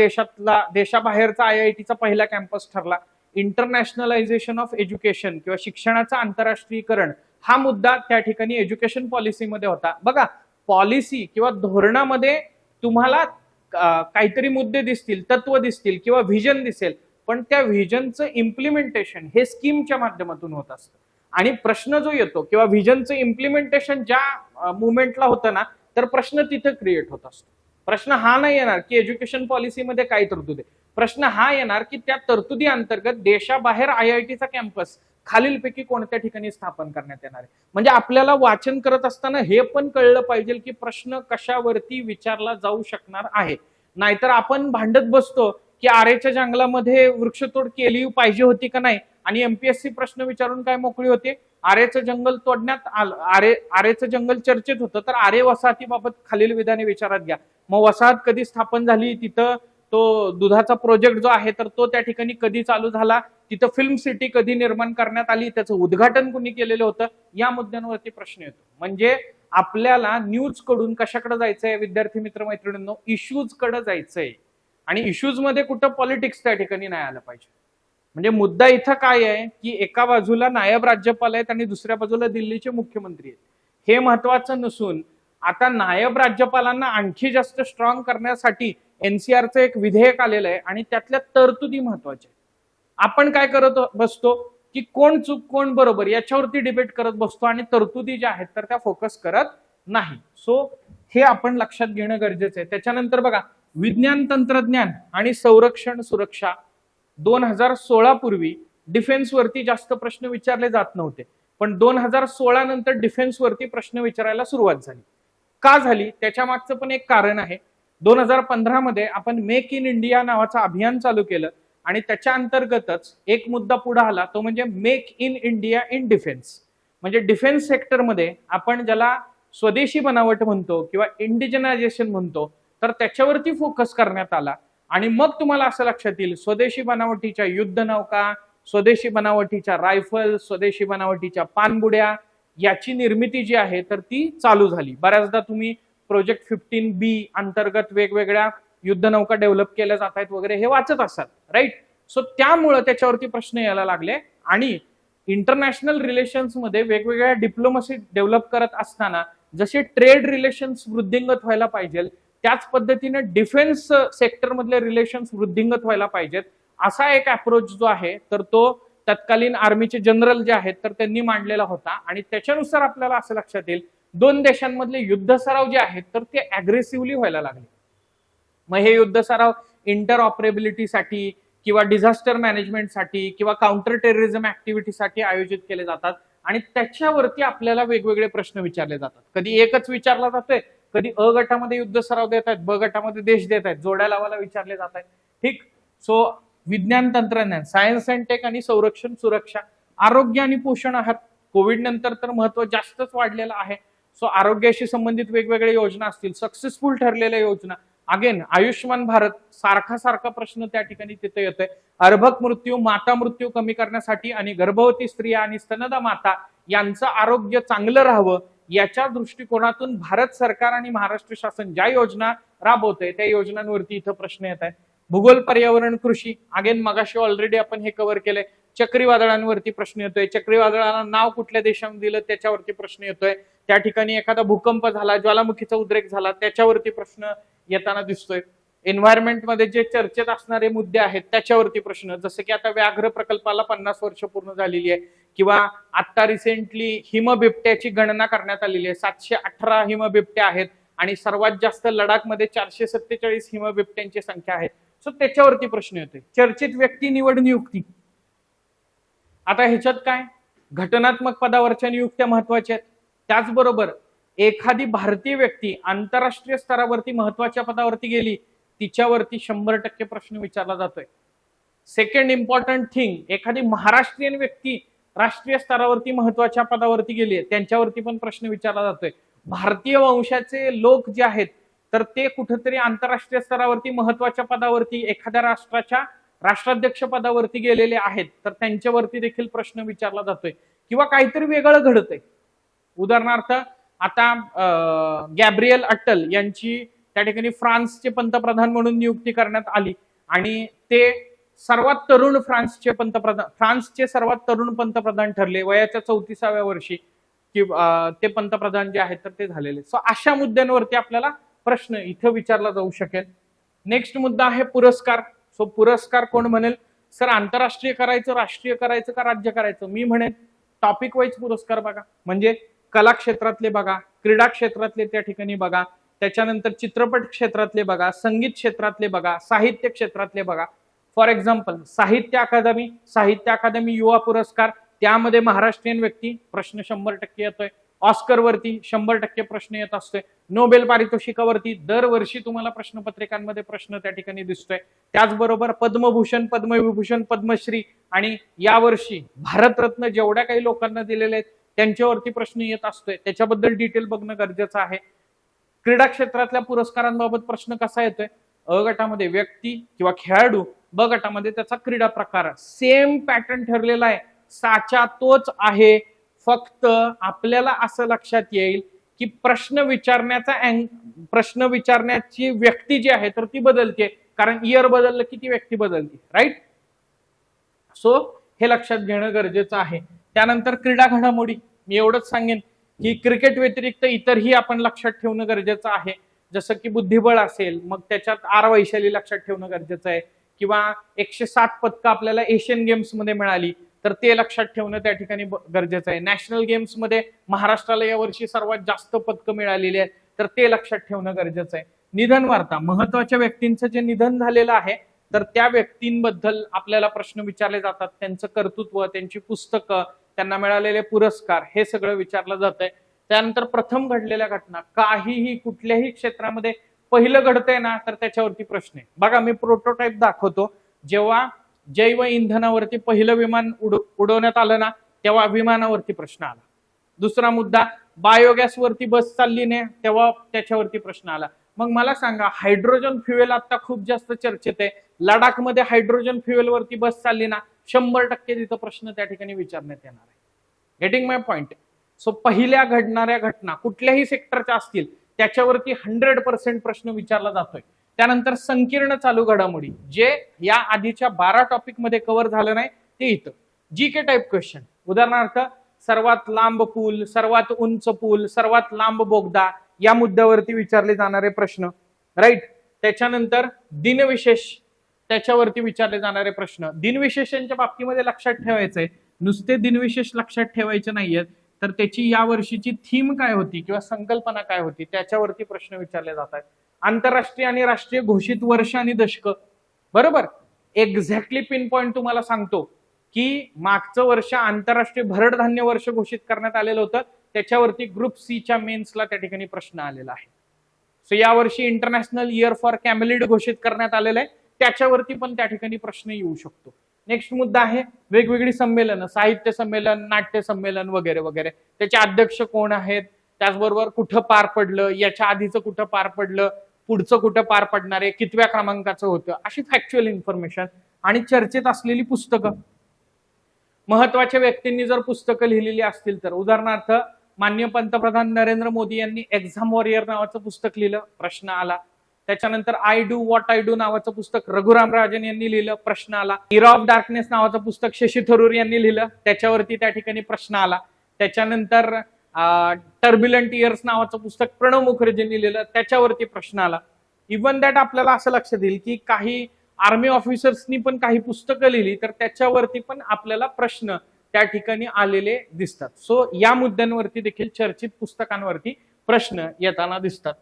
देशाबाहेरचा IITचा पहिला कॅम्पस ठरला. इंटरनॅशनलायझेशन ऑफ एज्युकेशन किंवा शिक्षणाचं आंतरराष्ट्रीयकरण हा मुद्दा त्या ठिकाणी एज्युकेशन पॉलिसीमध्ये होता. बघा, पॉलिसी किंवा धोरणामध्ये तुम्हाला काहीतरी मुद्दे दिसतील, तत्व दिसतील किंवा व्हिजन दिसेल, पण त्या व्हिजनचं इम्प्लिमेंटेशन हे स्कीमच्या माध्यमातून होत असतं. आणि प्रश्न जो येतो किंवा व्हिजनचं इम्प्लिमेंटेशन ज्या मुवमेंटला होतं ना तर प्रश्न तिथं क्रिएट होत असतो. प्रश्न हा नाही येणार की एज्युकेशन पॉलिसीमध्ये काय तरतूद आहे, प्रश्न हा येणार की त्या तरतुदी अंतर्गत देशाबाहेर IITचा कॅम्पस खालीलपैकी कोणत्या ठिकाणी स्थापन करण्यात येणार आहे. म्हणजे आपल्याला वाचन करत असताना हे पण कळलं पाहिजे की प्रश्न कशावरती विचारला जाऊ शकणार आहे. नाहीतर आपण भांडत बसतो की आरेच्या जंगलामध्ये वृक्षतोड केली पाहिजे होती का नाही आणि एमपीएससी प्रश्न विचारून काय मोकळी होते, आरेचं जंगल तोडण्यात आलं, आरेचं जंगल चर्चेत होतं, तर आरे वसाहतीबाबत खालील विधाने विचारात घ्या. मग वसाहत कधी स्थापन झाली, तिथं तो दुधाचा प्रोजेक्ट जो आहे तर तो त्या ठिकाणी कधी चालू झाला, तिथं फिल्म सिटी कधी निर्माण करण्यात आली, त्याचं उद्घाटन कुणी केलेलं होतं, या मुद्द्यांवरती प्रश्न येतो. म्हणजे आपल्याला न्यूज कडून कशाकडे जायचंय विद्यार्थी मित्र मैत्रिणींनो, इश्यूज कडे जायचंय. आणि इश्यूज मध्ये कुठं पॉलिटिक्स त्या ठिकाणी नाही आलं पाहिजे. म्हणजे मुद्दा इथं काय आहे की एका बाजूला नायब राज्यपाल आहेत आणि दुसऱ्या बाजूला दिल्लीचे मुख्यमंत्री आहेत. हे महत्वाचं नसून आता नायब राज्यपालांना आणखी जास्त स्ट्रॉंग करण्यासाठी एनसीआरचं एक विधेयक आलेलं आहे आणि त्यातल्या तरतुदी महत्वाच्या आहेत. आपण काय करत बसतो की कोण चूक कोण बरोबर याच्यावरती डिबेट करत बसतो आणि तरतुदी ज्या आहेत तर त्या फोकस करत नाही. सो हे आपण लक्षात घेणं गरजेचं आहे. त्याच्यानंतर बघा, विज्ञान तंत्रज्ञान आणि संरक्षण सुरक्षा 2016 पूर्वी डिफेन्स वरती जास्त प्रश्न विचारले जात नव्हते, पण 2016 नंतर डिफेन्स वरती प्रश्न विचारायला सुरुवात झाली. का झाली त्याच्या मागचं पण एक कारण आहे. 2015 मध्ये आपण मेक इन इंडिया नावाचं अभियान चालू केलं आणि त्याच्या अंतर्गतच एक मुद्दा पुढे आला, तो म्हणजे make in India in defence. म्हणजे डिफेन्स सेक्टरमध्ये आपण ज्याला स्वदेशी बनावट म्हणतो किंवा इंडिजनायझेशन म्हणतो, तर त्याच्यावरती फोकस करण्यात आला. आणि मग तुम्हाला असं लक्षात येईल, स्वदेशी बनावटीच्या युद्धनौका, स्वदेशी बनावटीच्या रायफल, स्वदेशी बनावटीच्या पाणबुड्या याची निर्मिती जी आहे तर ती चालू झाली. बऱ्याचदा तुम्ही प्रोजेक्ट 15B अंतर्गत वेगवेगळ्या युद्धनौका डेव्हलप केल्या जात आहेत वगैरे हे वाचत असाल, राईट. सो त्यामुळे त्याच्यावरती प्रश्न यायला लागले आणि इंटरनॅशनल रिलेशन्स मध्ये वेगवेगळ्या डिप्लोमसी डेव्हलप करत असताना जसे ट्रेड रिलेशन्स वृद्धिंगत व्हायला पाहिजे, त्याच पद्धतीने डिफेन्स सेक्टर मधले रिलेशन्स वृद्धिंगत व्हायला पाहिजेत, असा एक अप्रोच जो आहे तर तो तत्कालीन आर्मीचे जनरल जे आहेत तर त्यांनी मांडलेला होता. आणि त्याच्यानुसार आपल्याला असं लक्षात येईल, दोन देशांमधले युद्ध सराव जे आहेत तर ते अग्रेसिव्हली व्हायला लागले. मग हे युद्ध सराव इंटर ऑपरेबिलिटीसाठी किंवा डिझास्टर मॅनेजमेंटसाठी किंवा काउंटर टेररिझम ऍक्टिव्हिटीसाठी आयोजित केले जातात आणि त्याच्यावरती आपल्याला वेगवेगळे प्रश्न विचारले जातात. कधी एकच विचारला जातोय, कधी अ गटामध्ये युद्ध सराव देत आहेत, ब गटामध्ये देश देत आहेत, जोड्या लावायला विचारले जात आहेत. ठीक. सो विज्ञान तंत्रज्ञान, सायन्स अँड टेक आणि संरक्षण सुरक्षा, आरोग्य आणि पोषण आहार, कोविड नंतर तर महत्व जास्तच वाढलेलं आहे. सो आरोग्याशी संबंधित वेगवेगळ्या योजना असतील, सक्सेसफुल ठरलेल्या योजना, अगेन आयुष्यमान भारत सारखा प्रश्न त्या ठिकाणी तिथे येतोय. अर्भक मृत्यू, माता मृत्यू कमी करण्यासाठी आणि गर्भवती स्त्रिया आणि स्तनदा माता यांचं आरोग्य चांगलं राहावं याच्या दृष्टिकोनातून भारत सरकार आणि महाराष्ट्र शासन ज्या योजना राबवतंय त्या योजनांवरती इथं प्रश्न येत आहेत. भूगोल, पर्यावरण, कृषी, अगेन मगाशी ऑलरेडी आपण हे कव्हर केलंय. चक्रीवादळांवरती प्रश्न येतोय, चक्रीवादळाला नाव कुठल्या देशाने दिलं त्याच्यावरती प्रश्न येतोय. त्या ठिकाणी एखादा भूकंप झाला, ज्वालामुखीचा उद्रेक झाला त्याच्यावरती प्रश्न येताना दिसतोय. एन्व्हायरमेंट मध्ये जे चर्चेत असणारे मुद्दे आहेत त्याच्यावरती प्रश्न, जसं की आता व्याघ्र प्रकल्पाला 50 वर्ष पूर्ण झालेली आहे किंवा आता रिसेंटली हिमबिबट्याची गणना करण्यात आलेली आहे. 718 हिमबिबट्या आहेत आणि सर्वात जास्त लडाखमध्ये 447 हिमबिबट्यांची संख्या आहे. सो त्याच्यावरती प्रश्न येतोय. चर्चित व्यक्ती निवड नियुक्ती, आता ह्याच्यात काय, घटनात्मक पदावरच्या नियुक्त्या महत्वाच्या आहेत. त्याचबरोबर एखादी भारतीय व्यक्ती आंतरराष्ट्रीय स्तरावरती महत्वाच्या पदावरती गेली, तिच्यावरती 100% प्रश्न विचारला जातोय. सेकंड इम्पॉर्टंट थिंग, एखादी महाराष्ट्रीयन व्यक्ती राष्ट्रीय स्तरावरती महत्वाच्या पदावरती गेली आहे त्यांच्यावरती पण प्रश्न विचारला जातोय. भारतीय वंशाचे लोक जे आहेत तर ते कुठेतरी आंतरराष्ट्रीय स्तरावरती महत्वाच्या पदावरती एखाद्या राष्ट्राच्या राष्ट्राध्यक्ष पदावरती गेलेले आहेत तर त्यांच्यावरती देखील प्रश्न विचारला जातोय. किंवा काहीतरी वेगळं घडतंय, उदाहरणार्थ आता गॅब्रियल अट्टल यांची त्या ठिकाणी फ्रान्सचे पंतप्रधान म्हणून नियुक्ती करण्यात आली आणि ते सर्वात तरुण फ्रान्सचे सर्वात तरुण पंतप्रधान ठरले वयाच्या 34व्या वर्षी कि ते पंतप्रधान जे आहेत तर ते झालेले. सो अशा मुद्द्यांवरती आपल्याला प्रश्न इथं विचारला जाऊ शकेल. नेक्स्ट मुद्दा आहे पुरस्कार. सो पुरस्कार कोण म्हणेल सर आंतरराष्ट्रीय करायचं, राष्ट्रीय करायचं का राज्य करायचं? मी म्हणेन टॉपिक वाईज पुरस्कार बघा, म्हणजे कला क्षेत्रातले बघा, क्रीडा क्षेत्रातले त्या ठिकाणी बघा, त्याच्यानंतर चित्रपट क्षेत्रातले बघा, संगीत क्षेत्रातले बघा, साहित्य क्षेत्रातले बघा. फॉर एक्झाम्पल साहित्य अकादमी युवा पुरस्कार, त्यामध्ये महाराष्ट्रीयन व्यक्ती प्रश्न 100% येतोय. ऑस्कर वरती 100% प्रश्न येत असतोय. नोबेल पारितोषिकावरती दरवर्षी तुम्हाला प्रश्नपत्रिकांमध्ये प्रश्न त्या ठिकाणी दिसतोय. त्याचबरोबर पद्मभूषण, पद्मविभूषण, पद्मश्री आणि यावर्षी भारतरत्न जेवढ्या काही लोकांना दिलेले आहेत त्यांच्यावरती प्रश्न येत असतोय. त्याच्याबद्दल डिटेल बघणं गरजेचं आहे. क्रीडा क्षेत्रातल्या पुरस्कारांबाबत प्रश्न कसा येतोय? अ गटामध्ये व्यक्ती किंवा खेळाडू, ब गटामध्ये त्याचा क्रीडा प्रकार. सेम पॅटर्न ठरलेला आहे, साचा तोच आहे. फक्त आपल्याला असं लक्षात येईल की प्रश्न विचारण्याची व्यक्ती जी आहे तर ती बदलते, कारण इयर बदललं की ती व्यक्ती बदलते. राईट. सो हे लक्षात घेणं गरजेचं आहे. त्यानंतर क्रीडा घडामोडी, मी एवढंच सांगेन की क्रिकेट व्यतिरिक्त इतरही आपण लक्षात ठेवणं गरजेचं आहे. जसं की बुद्धिबळ असेल, मग त्याच्यात आर वैशाली लक्षात ठेवणं गरजेचं आहे, किंवा 107 पदकं आपल्याला एशियन गेम्स मध्ये मिळाली तर ते लक्षात ठेवणं त्या ठिकाणी गरजेचं आहे. नॅशनल गेम्स मध्ये महाराष्ट्राला यावर्षी सर्वात जास्त पदकं मिळालेली आहेत तर ते लक्षात ठेवणं गरजेचं आहे. निधन वार्ता, महत्वाच्या व्यक्तींचं जे निधन झालेलं आहे तर त्या व्यक्तींबद्दल आपल्याला प्रश्न विचारले जातात. त्यांचं कर्तृत्व, त्यांची पुस्तकं, त्यांना मिळालेले पुरस्कार, हे सगळं विचारलं जातंय. त्यानंतर प्रथम घडलेल्या घटना, काहीही कुठल्याही क्षेत्रामध्ये पहिलं घडतंय ना तर त्याच्यावरती प्रश्न आहे. बघा, मी प्रोटोटाईप दाखवतो. जेव्हा जैव इंधनावरती पहिलं विमान उडवण्यात आलं ना तेव्हा विमानावरती प्रश्न आला. दुसरा मुद्दा, बायोगॅस वरती बस चालली नाही तेव्हा त्याच्यावरती प्रश्न आला. मग मला सांगा, हायड्रोजन फ्युएल आता खूप जास्त चर्चेत आहे. लडाखमध्ये हायड्रोजन फ्युएल वरती बस चालली ना, 100% तिथं प्रश्न त्या ठिकाणी विचारण्यात येणार आहे. गेटिंग माय पॉइंट? सो पहिल्या घडणाऱ्या घटना कुठल्याही सेक्टरच्या असतील त्याच्यावरती 100% प्रश्न विचारला जातोय. त्यानंतर संकीर्ण चालू घडामोडी, जे या आधीच्या 12 टॉपिक मध्ये कव्हर झालं नाही ते इथं. जीके टाईप क्वेश्चन, उदाहरणार्थ सर्वात लांब पूल, सर्वात उंच पूल, सर्वात लांब बोगदा, या मुद्द्यावरती विचारले जाणारे प्रश्न. राईट. त्याच्यानंतर दिनविशेष, त्याच्यावरती विचारले जाणारे प्रश्न. दिनविशेषांच्या बाबतीमध्ये लक्षात ठेवायचंय, नुसते दिनविशेष लक्षात ठेवायचे नाहीयेत तर त्याची या वर्षीची थीम काय होती किंवा संकल्पना काय होती त्याच्यावरती प्रश्न विचारले जात आहेत. आंतरराष्ट्रीय आणि राष्ट्रीय घोषित वर्ष आणि दशक, बरोबर एक्झॅक्टली पिन पॉइंट तुम्हाला सांगतो की मागचं वर्ष आंतरराष्ट्रीय भरडधान्य वर्ष घोषित करण्यात आलेलं होतं, त्याच्यावरती ग्रुप सी च्या मेन्सला त्या ठिकाणी प्रश्न आलेला आहे. सो यावर्षी इंटरनॅशनल इयर फॉर कॅमेलिड घोषित करण्यात आलेलं आहे, त्याच्यावरती पण त्या ठिकाणी प्रश्न येऊ शकतो. नेक्स्ट मुद्दा आहे वेगवेगळी संमेलन, साहित्य संमेलन, नाट्य संमेलन वगैरे वगैरे, त्याचे अध्यक्ष कोण आहेत, त्याचबरोबर कुठं पार पडलं, याच्या आधीचं कुठं पार पडलं, पुढचं कुठं पार पडणार आहे, कितव्या क्रमांकाचं होतं, अशी फॅक्च्युअल इन्फॉर्मेशन. आणि चर्चेत असलेली पुस्तकं, महत्वाच्या व्यक्तींनी जर पुस्तकं लिहिलेली असतील तर, उदाहरणार्थ माननीय पंतप्रधान नरेंद्र मोदी यांनी एक्झाम वॉरियर नावाचं पुस्तक लिहिलं, प्रश्न आला. त्याच्यानंतर I do what I do नावाचं पुस्तक रघुराम राजन यांनी लिहिलं, प्रश्न आला. इरा ऑफ डार्कनेस नावाचं पुस्तक शशी थरूर यांनी लिहिलं, त्याच्यावरती त्या ठिकाणी प्रश्न आला. त्याच्यानंतर टर्ब्युलंट इयर्स नावाचं पुस्तक प्रणव मुखर्जींनी लिहिलं, त्याच्यावरती प्रश्न आला. इव्हन दॅट आपल्याला असं लक्षात येईल की काही आर्मी ऑफिसर्सनी पण काही पुस्तकं लिहिली तर त्याच्यावरती पण आपल्याला प्रश्न त्या ठिकाणी आलेले दिसतात. सो या मुद्द्यांवरती देखील चर्चित पुस्तकांवरती प्रश्न येताना दिसतात.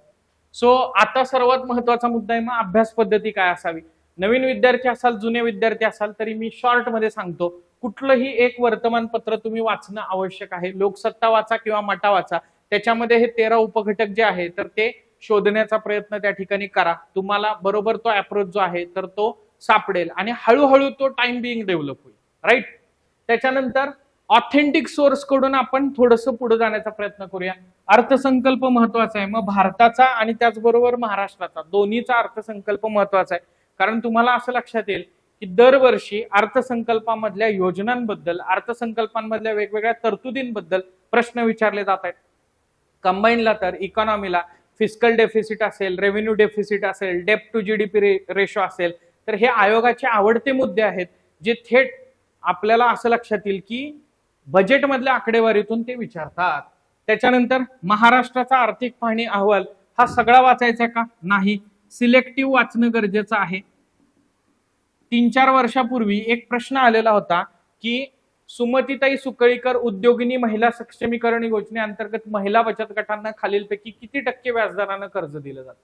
सो आता सर्वात महत्वाचा मुद्दा आहे, मग अभ्यास पद्धती काय असावी. नवीन विद्यार्थी असाल, जुने विद्यार्थी असाल, तरी मी शॉर्ट मध्ये सांगतो, कुठलंही एक वर्तमानपत्र तुम्ही वाचणं आवश्यक आहे. लोकसत्ता वाचा किंवा मटा वाचा, त्याच्यामध्ये हे 13 उपघटक जे आहे तर ते शोधण्याचा प्रयत्न त्या ठिकाणी करा. तुम्हाला बरोबर तो अप्रोच जो आहे तर तो सापडेल आणि हळूहळू तो टाइम बिईंग डेव्हलप होईल. राईट. त्याच्यानंतर ऑथेंटिक सोर्स कडून आपण थोडंसं पुढे जाण्याचा प्रयत्न करूया. अर्थसंकल्प महत्वाचा आहे, मग भारताचा आणि त्याचबरोबर महाराष्ट्राचा दोन्हीचा अर्थसंकल्प महत्वाचा आहे. कारण तुम्हाला असं लक्षात येईल की दरवर्षी अर्थसंकल्पामधल्या योजनांबद्दल, अर्थसंकल्पांमधल्या वेगवेगळ्या तरतुदींबद्दल प्रश्न विचारले जात आहेत. कंबाईनला तर इकॉनॉमीला फिस्कल डेफिसिट असेल, रेव्हेन्यू डेफिसिट असेल, डेप्ट टू जीडीपी रेशो असेल, तर हे आयोगाचे आवडते मुद्दे आहेत जे थेट आपल्याला असं लक्षात येईल की बजेटमधल्या आकडेवारीतून ते विचारतात. त्याच्यानंतर महाराष्ट्राचा आर्थिक पाहणी अहवाल हा सगळा वाचायचा का? नाही, सिलेक्टिव्ह वाचणं गरजेचं आहे. 3-4 वर्षापूर्वी एक प्रश्न आलेला होता की सुमतीताई सुकळीकर उद्योगिनी महिला सक्षमीकरण योजनेअंतर्गत महिला बचत गटांना खालीलपैकी किती टक्के व्याजदरानं कर्ज दिलं जातं?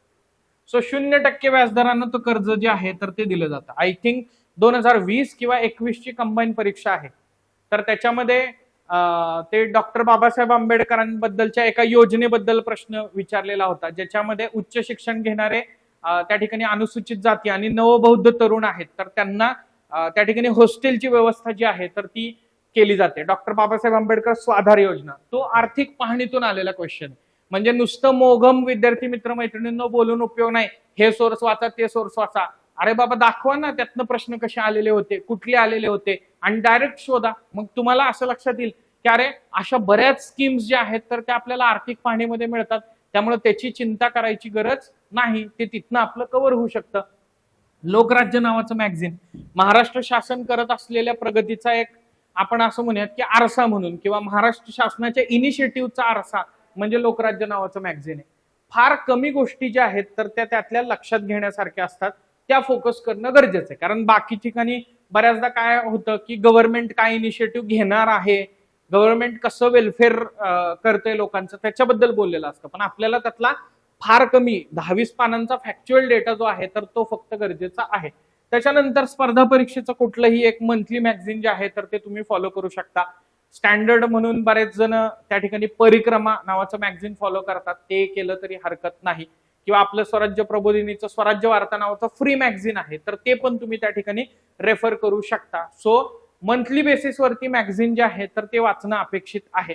सो 0% व्याजदरानं तो कर्ज जे आहे तर ते दिलं जातं. आय थिंक 2020 किंवा 21 ची कंबाईन परीक्षा आहे, तर त्याच्यामध्ये ते डॉक्टर बाबासाहेब आंबेडकरांबद्दलच्या एका योजनेबद्दल प्रश्न विचारलेला होता, ज्याच्यामध्ये उच्च शिक्षण घेणारे त्या ठिकाणी अनुसूचित जाती आणि नवबौद्ध तरुण आहेत, तर त्यांना त्या ठिकाणी हॉस्टेलची व्यवस्था जी आहे तर ती केली जाते. डॉक्टर बाबासाहेब आंबेडकर स्वाधार योजना, तो आर्थिक पाहणीतून आलेला क्वेश्चन. म्हणजे नुसतं मोघम विद्यार्थी मित्र मैत्रिणींना बोलून उपयोग नाही, हे सोर्स वाचा ते सोर्स वाचा. अरे बाबा दाखवा ना त्यातनं प्रश्न कसे आलेले होते, कुठले आलेले होते, आणि डायरेक्ट शोधा. मग तुम्हाला असं लक्षात येईल की अरे अशा बऱ्याच स्कीम्स ज्या आहेत तर त्या आपल्याला आर्थिक पाहणीमध्ये मिळतात, त्यामुळे त्याची चिंता करायची गरज नाही, ते तिथनं आपलं कव्हर होऊ शकतं. लोकराज्य नावाचं मॅगझिन महाराष्ट्र शासन करत असलेल्या प्रगतीचा एक आपण असं म्हणूयात की आरसा म्हणून, किंवा महाराष्ट्र शासनाच्या इनिशिएटिव्हचा आरसा म्हणजे लोकराज्य नावाचं मॅगझिन आहे. फार कमी गोष्टी ज्या आहेत तर त्या त्यातल्या लक्षात घेण्यासारख्या असतात, त्या फोकस करणं गरजेचं आहे. कारण बाकी ठिकाणी बऱ्याचदा काय होतं की गव्हर्नमेंट काय इनिशिएटिव्ह घेणार आहे, गव्हर्नमेंट कसं वेलफेअर करतंय लोकांचं, त्याच्याबद्दल बोललेलं असतं, पण आपल्याला त्यातला फार कमी 10-20 पानांचा फॅक्च्युअल डेटा जो आहे तर तो फक्त गरजेचा आहे. त्याच्यानंतर स्पर्धा परीक्षेचं कुठलंही एक मंथली मॅगझिन जे आहे तर ते तुम्ही फॉलो करू शकता. स्टँडर्ड म्हणून बरेच जण त्या ठिकाणी परिक्रमा नावाचं मॅगझिन फॉलो करतात, ते केलं तरी हरकत नाही. किंवा आपलं स्वराज्य प्रबोधिनीचं स्वराज्य वार्ता नावाचं फ्री मॅगझिन आहे तर ते पण तुम्ही त्या ठिकाणी रेफर करू शकता. सो मंथली बेसिसवरती मॅगझिन जे आहे तर ते वाचणं अपेक्षित आहे.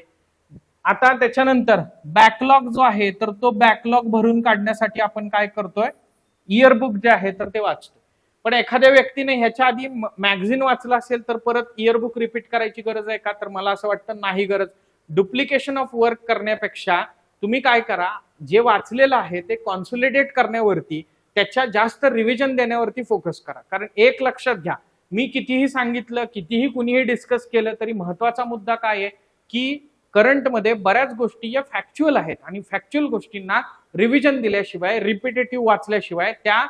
आता त्याच्यानंतर बॅकलॉग जो आहे तर तो बॅकलॉग भरून काढण्यासाठी आपण काय करतोय, इयरबुक जे आहे तर ते वाचतो. पण एखाद्या व्यक्तीने ह्याच्या आधी मॅगझिन वाचला असेल तर परत इयरबुक रिपीट करायची गरज आहे का, तर मला असं वाटतं नाही गरज. डुप्लिकेशन ऑफ वर्क करण्यापेक्षा तुम्ही काय करा, जे वाचलेलं आहे ते कॉन्सोलिडेट करण्यावरती, त्याच्या जास्त रिव्हिजन देण्यावरती फोकस करा. कारण एक लक्षात घ्या, मी कितीही सांगितलं, कितीही कुणीही डिस्कस केलं तरी महत्वाचा मुद्दा काय आहे की करंटमध्ये बऱ्याच गोष्टी या फॅक्च्युअल आहेत, आणि फॅक्च्युअल गोष्टींना रिव्हिजन दिल्याशिवाय, रिपिटेटिव्ह वाचल्याशिवाय त्या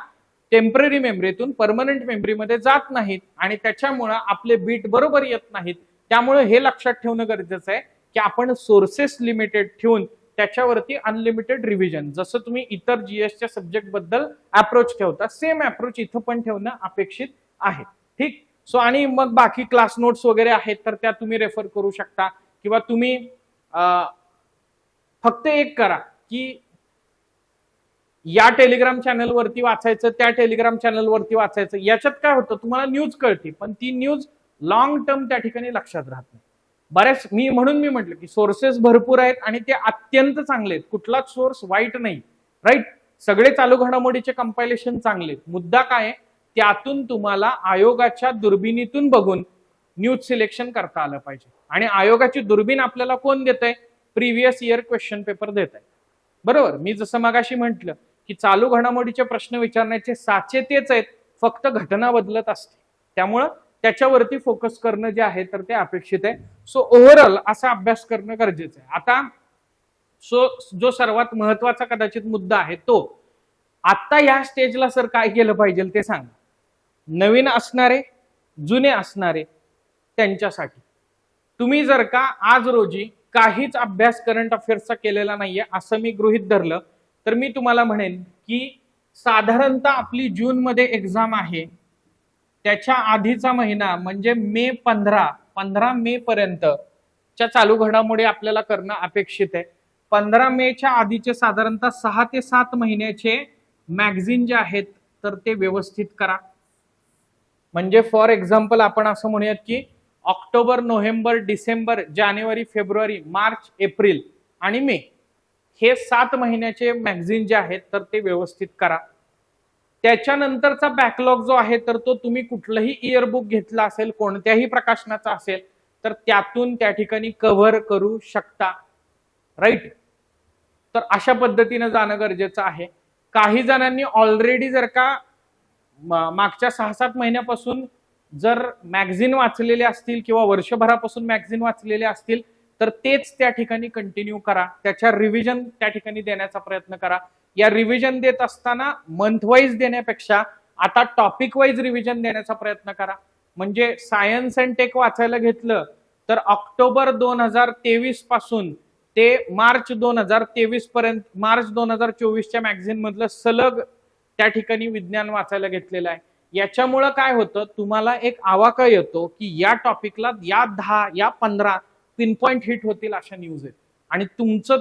टेम्पररी मेमरीतून परमनंट मेमरीमध्ये जात नाहीत, आणि त्याच्यामुळं आपले बीट बरोबर येत नाहीत. त्यामुळे हे लक्षात ठेवणं गरजेचं आहे की आपण सोर्सेस लिमिटेड ठेवून त्याच्यावरती अनलिमिटेड रिव्हिजन, जसं तुम्ही इतर जीएसच्या सब्जेक्ट बद्दल अप्रोच ठेवता, सेम अप्रोच इथं पण ठेवणं अपेक्षित आहे. ठीक. सो आणि मग बाकी क्लास नोट्स वगैरे आहेत तर त्या तुम्ही रेफर करू शकता, किंवा तुम्ही फक्त एक करा की या टेलिग्राम चॅनलवरती वाचायचं, त्या टेलिग्राम चॅनलवरती वाचायचं. याच्यात काय होतं, तुम्हाला न्यूज कळते पण ती न्यूज लॉंग टर्म त्या ठिकाणी लक्षात राहत नाही. बऱ्याच म्हणून मी म्हटलं की सोर्सेस भरपूर आहेत आणि ते अत्यंत चांगले आहेत, कुठलाच सोर्स वाईट नाही, राईट. सगळे चालू घडामोडीचे कंपायलेशन चांगले. मुद्दा काय आहे, त्यातून तुम्हाला आयोगाच्या दुर्बिणीतून बघून न्यूज सिलेक्शन करता आलं पाहिजे. आणि आयोगाची दुर्बीण आपल्याला कोण देत आहे, प्रिव्हियस इयर क्वेश्चन पेपर देत आहे, बरोबर. मी जसं मगाशी म्हटलं की चालू घडामोडीचे प्रश्न विचारण्याचे साचे तेच आहेत, फक्त घटना बदलत असते, त्यामुळं त्याच्यावरती फोकस करणं जे आहे तर ते अपेक्षित आहे. सो ओव्हरऑल असा अभ्यास करणं गरजेचं आहे. आता जो सर्वात महत्वाचा कदाचित मुद्दा आहे तो, आता या स्टेजला सर काय केलं पाहिजे ते सांगा. नवीन असणारे, जुने असणारे त्यांच्यासाठी. तुम्ही जर का आज रोजी काहीच अभ्यास करंट अफेअर्सचा केलेला नाहीये असं मी गृहीत धरलं, तर मी तुम्हाला म्हणेन की साधारणतः आपली जून मध्ये एक्झाम आहे, त्याच्या आधीचा महिना म्हणजे मे 15 मे पर्यंतच्या चालू घडामोडी आपल्याला करणं अपेक्षित आहे. 15 मेच्या आधीचे साधारणतः 6 ते 7 महिन्याचे मॅगझिन जे आहेत तर ते व्यवस्थित करा. म्हणजे फॉर एक्झाम्पल आपण असं म्हणूयात की ऑक्टोबर, नोव्हेंबर, डिसेंबर, जानेवारी, फेब्रुवारी, मार्च, एप्रिल आणि मे हे 7 महिन्याचे मॅगझिन जे आहेत तर ते व्यवस्थित करा. त्याच्यानंतरचा बॅकलॉग जो आहे तर तो तुम्ही कुठलंही इयरबुक घेतला असेल, कोणत्याही प्रकाशनाचा असेल तर त्यातून त्या ठिकाणी कव्हर करू शकता, राईट. तर अशा पद्धतीने जाणं गरजेचं आहे. काही जणांनी ऑलरेडी जर का मागच्या 6-7 महिन्यापासून जर मॅगझिन वाचलेले असतील किंवा वर्षभरापासून मॅगझिन वाचलेले असतील तर तेच त्या ठिकाणी कंटिन्यू करा. त्याच्या रिव्हिजन त्या ठिकाणी देण्याचा प्रयत्न करा. या रिव्हिजन देत असताना मंथ वाईज देण्यापेक्षा आता टॉपिक वाईज रिव्हिजन देण्याचा प्रयत्न करा. म्हणजे सायन्स अँड टेक वाचायला घेतलं तर ऑक्टोबर 2023 पासून ते मार्च 2023 पर्यंत, मार्च 2024च्या मॅगझिन मधलं सलग त्या ठिकाणी विज्ञान वाचायला घेतलेलं आहे. याच्यामुळं काय होतं, तुम्हाला एक आवाका येतो की या टॉपिकला या 10 या 15 पिनपॉइंट हिट होतील अशा न्यूज आहेत आणि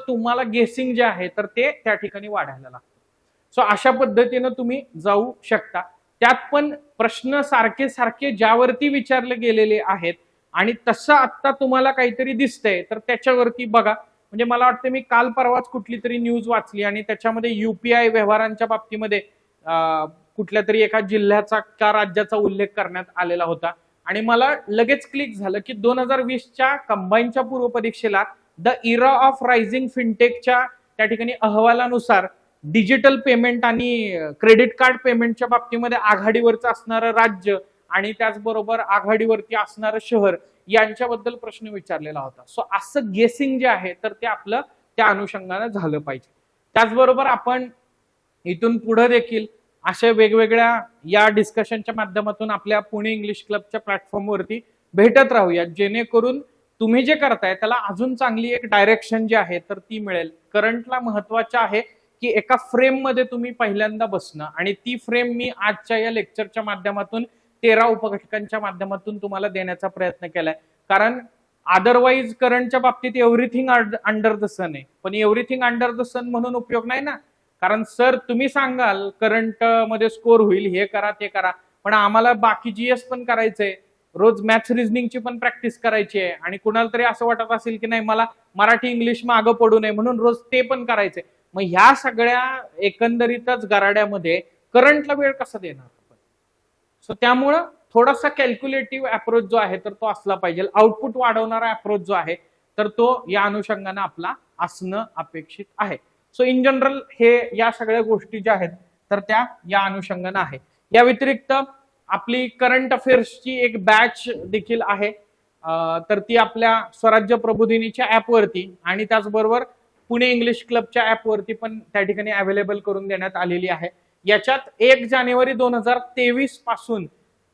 तुम्हाला गेसिंग जे आहे तर ते त्या ठिकाणी वाढायला लागतं. सो अशा पद्धतीनं तुम्ही जाऊ शकता. त्यात पण प्रश्न सारखे सारखे ज्यावरती विचारले गेलेले आहेत आणि तसं आता तुम्हाला काहीतरी दिसतंय तर त्याच्यावरती बघा. म्हणजे मला वाटतं मी काल परवाच कुठली तरी न्यूज वाचली आणि त्याच्यामध्ये युपीआय व्यवहारांच्या बाबतीमध्ये कुठल्या तरी एका जिल्ह्याचा का राज्याचा उल्लेख करण्यात आलेला होता आणि मला लगेच क्लिक झालं की 2020च्या कंबाईनच्या पूर्व परीक्षेला द इरा ऑफ रायझिंग फिनटेकच्या त्या ठिकाणी अहवालानुसार डिजिटल पेमेंट आणि क्रेडिट कार्ड पेमेंटच्या बाबतीमध्ये आघाडीवरचं असणारं राज्य आणि त्याचबरोबर आघाडीवरती असणारं शहर यांच्याबद्दल प्रश्न विचारलेला होता. सो असं गेसिंग जे आहे तर ते आपलं त्या अनुषंगाने झालं पाहिजे. त्याचबरोबर आपण इथून पुढे देखील अशा वेगवेगळ्या या डिस्कशनच्या माध्यमातून आपल्या पुणे इंग्लिश क्लबच्या प्लॅटफॉर्मवरती भेटत राहूया, जेणेकरून तुम्ही जे करताय त्याला अजून चांगली एक डायरेक्शन जी आहे तर ती मिळेल. करंटला महत्वाचं आहे की एका फ्रेम मध्ये तुम्ही पहिल्यांदा बसणं आणि ती फ्रेम मी आजच्या या लेक्चरच्या माध्यमातून 13 उपघटकांच्या माध्यमातून तुम्हाला देण्याचा प्रयत्न केलाय. कारण अदरवाईज करंटच्या बाबतीत एव्हरीथिंग अंडर द सन आहे, पण एव्हरीथिंग अंडर द सन म्हणून उपयोग नाही ना. कारण सर तुम्ही सांगाल करंट मध्ये स्कोर होईल, हे करा ते करा, पण आम्हाला बाकी जीएस पण करायचंय, रोज मॅथ्स रिझनिंगची पण प्रॅक्टिस करायची आहे आणि कुणाला तरी असं वाटत असेल की नाही मला मराठी इंग्लिश मागं पडू नये म्हणून रोज ते पण करायचंय. मग ह्या सगळ्या एकंदरीतच गराड्यामध्ये करंटला वेळ कसा देणार आपण? सो त्यामुळं थोडासा कॅल्क्युलेटिव्ह अप्रोच जो आहे तर तो असला पाहिजे. आउटपुट वाढवणारा अप्रोच जो आहे तर तो या अनुषंगाने आपला असणं अपेक्षित आहे. सो इन जनरल हे या सगळ्या गोष्टी ज्या आहेत तर त्या या अनुषंगाने आहे. या व्यतिरिक्त आपली करंट अफेअर्सची एक बॅच देखील आहे, तर ती आपल्या स्वराज्य प्रबोधिनीच्या ऍपवरती आणि त्याचबरोबर पुणे इंग्लिश क्लबच्या ऍपवरती पण त्या ठिकाणी अवेलेबल करून देण्यात आलेली आहे. याच्यात 1 जानेवारी 2023 पासून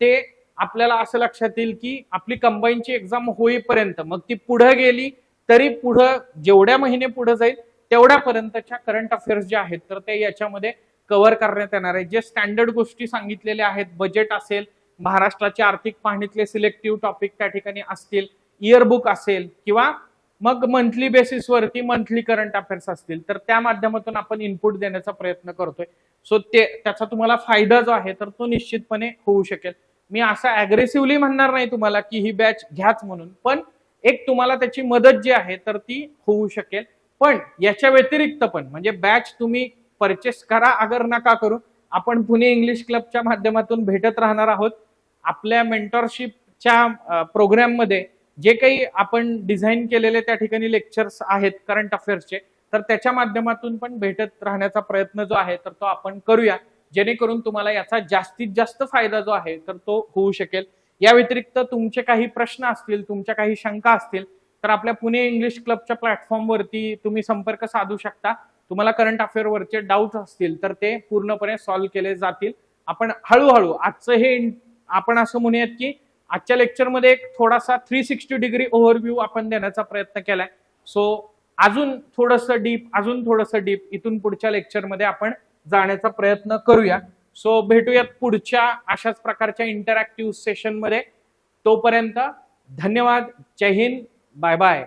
ते आपल्याला असं लक्षात येईल की आपली कंबाईनची एक्झाम होईपर्यंत, मग ती पुढे गेली तरी पुढं जेवढ्या महिने पुढे जाईल तेवढ्यापर्यंतच्या करंट अफेअर्स जे आहेत तर ते याच्यामध्ये कव्हर करण्यात येणार आहे. जे स्टँडर्ड गोष्टी सांगितलेल्या आहेत, बजेट असेल, महाराष्ट्राची आर्थिक पाहणीतले सिलेक्टिव्ह टॉपिक त्या ठिकाणी असतील, इयरबुक असेल किंवा मग मंथली बेसिसवरती मंथली करंट अफेअर्स असतील तर त्या माध्यमातून आपण इनपुट देण्याचा प्रयत्न करतोय. सो त्याचा तुम्हाला फायदा जो आहे तर तो निश्चितपणे होऊ शकेल. मी असं अग्रेसिव्हली म्हणणार नाही तुम्हाला की ही बॅच घ्याच म्हणून, पण एक तुम्हाला त्याची मदत जी आहे तर ती होऊ शकेल. पण याच्या व्यतिरिक्त पण म्हणजे बॅच तुम्ही परचेस करा अगर नका करू, आपण पुणे इंग्लिश क्लबच्या माध्यमातून भेटत राहणार आहोत. आपल्या मेंटरशिपच्या प्रोग्राम मध्ये जे काही आपण डिझाईन केलेले त्या ठिकाणी लेक्चर्स आहेत करंट अफेअर्सचे तर त्याच्या माध्यमातून पण भेटत राहण्याचा प्रयत्न जो आहे तर तो आपण करूया, जेणेकरून तुम्हाला याचा जास्तीत जास्त फायदा जो आहे तर तो होऊ शकेल. या व्यतिरिक्त तुमचे काही प्रश्न असतील, तुमच्या काही शंका असतील तर आपल्या पुणे इंग्लिश क्लबच्या प्लॅटफॉर्मवरती तुम्ही संपर्क साधू शकता. तुम्हाला करंट अफेअर वरचे डाऊट असतील तर ते पूर्णपणे सॉल्व्ह केले जातील. आपण हळूहळू आजचं हे आपण असं म्हणूयात की आजच्या लेक्चरमध्ये एक थोडासा 360 डिग्री ओव्हरव्ह्यू आपण देण्याचा प्रयत्न केलाय. सो अजून थोडंसं डीप इथून पुढच्या लेक्चरमध्ये आपण जाण्याचा प्रयत्न करूया. सो भेटूयात पुढच्या अशाच प्रकारच्या इंटरॅक्टिव्ह सेशनमध्ये. तोपर्यंत धन्यवाद. जय हिंद. Bye bye.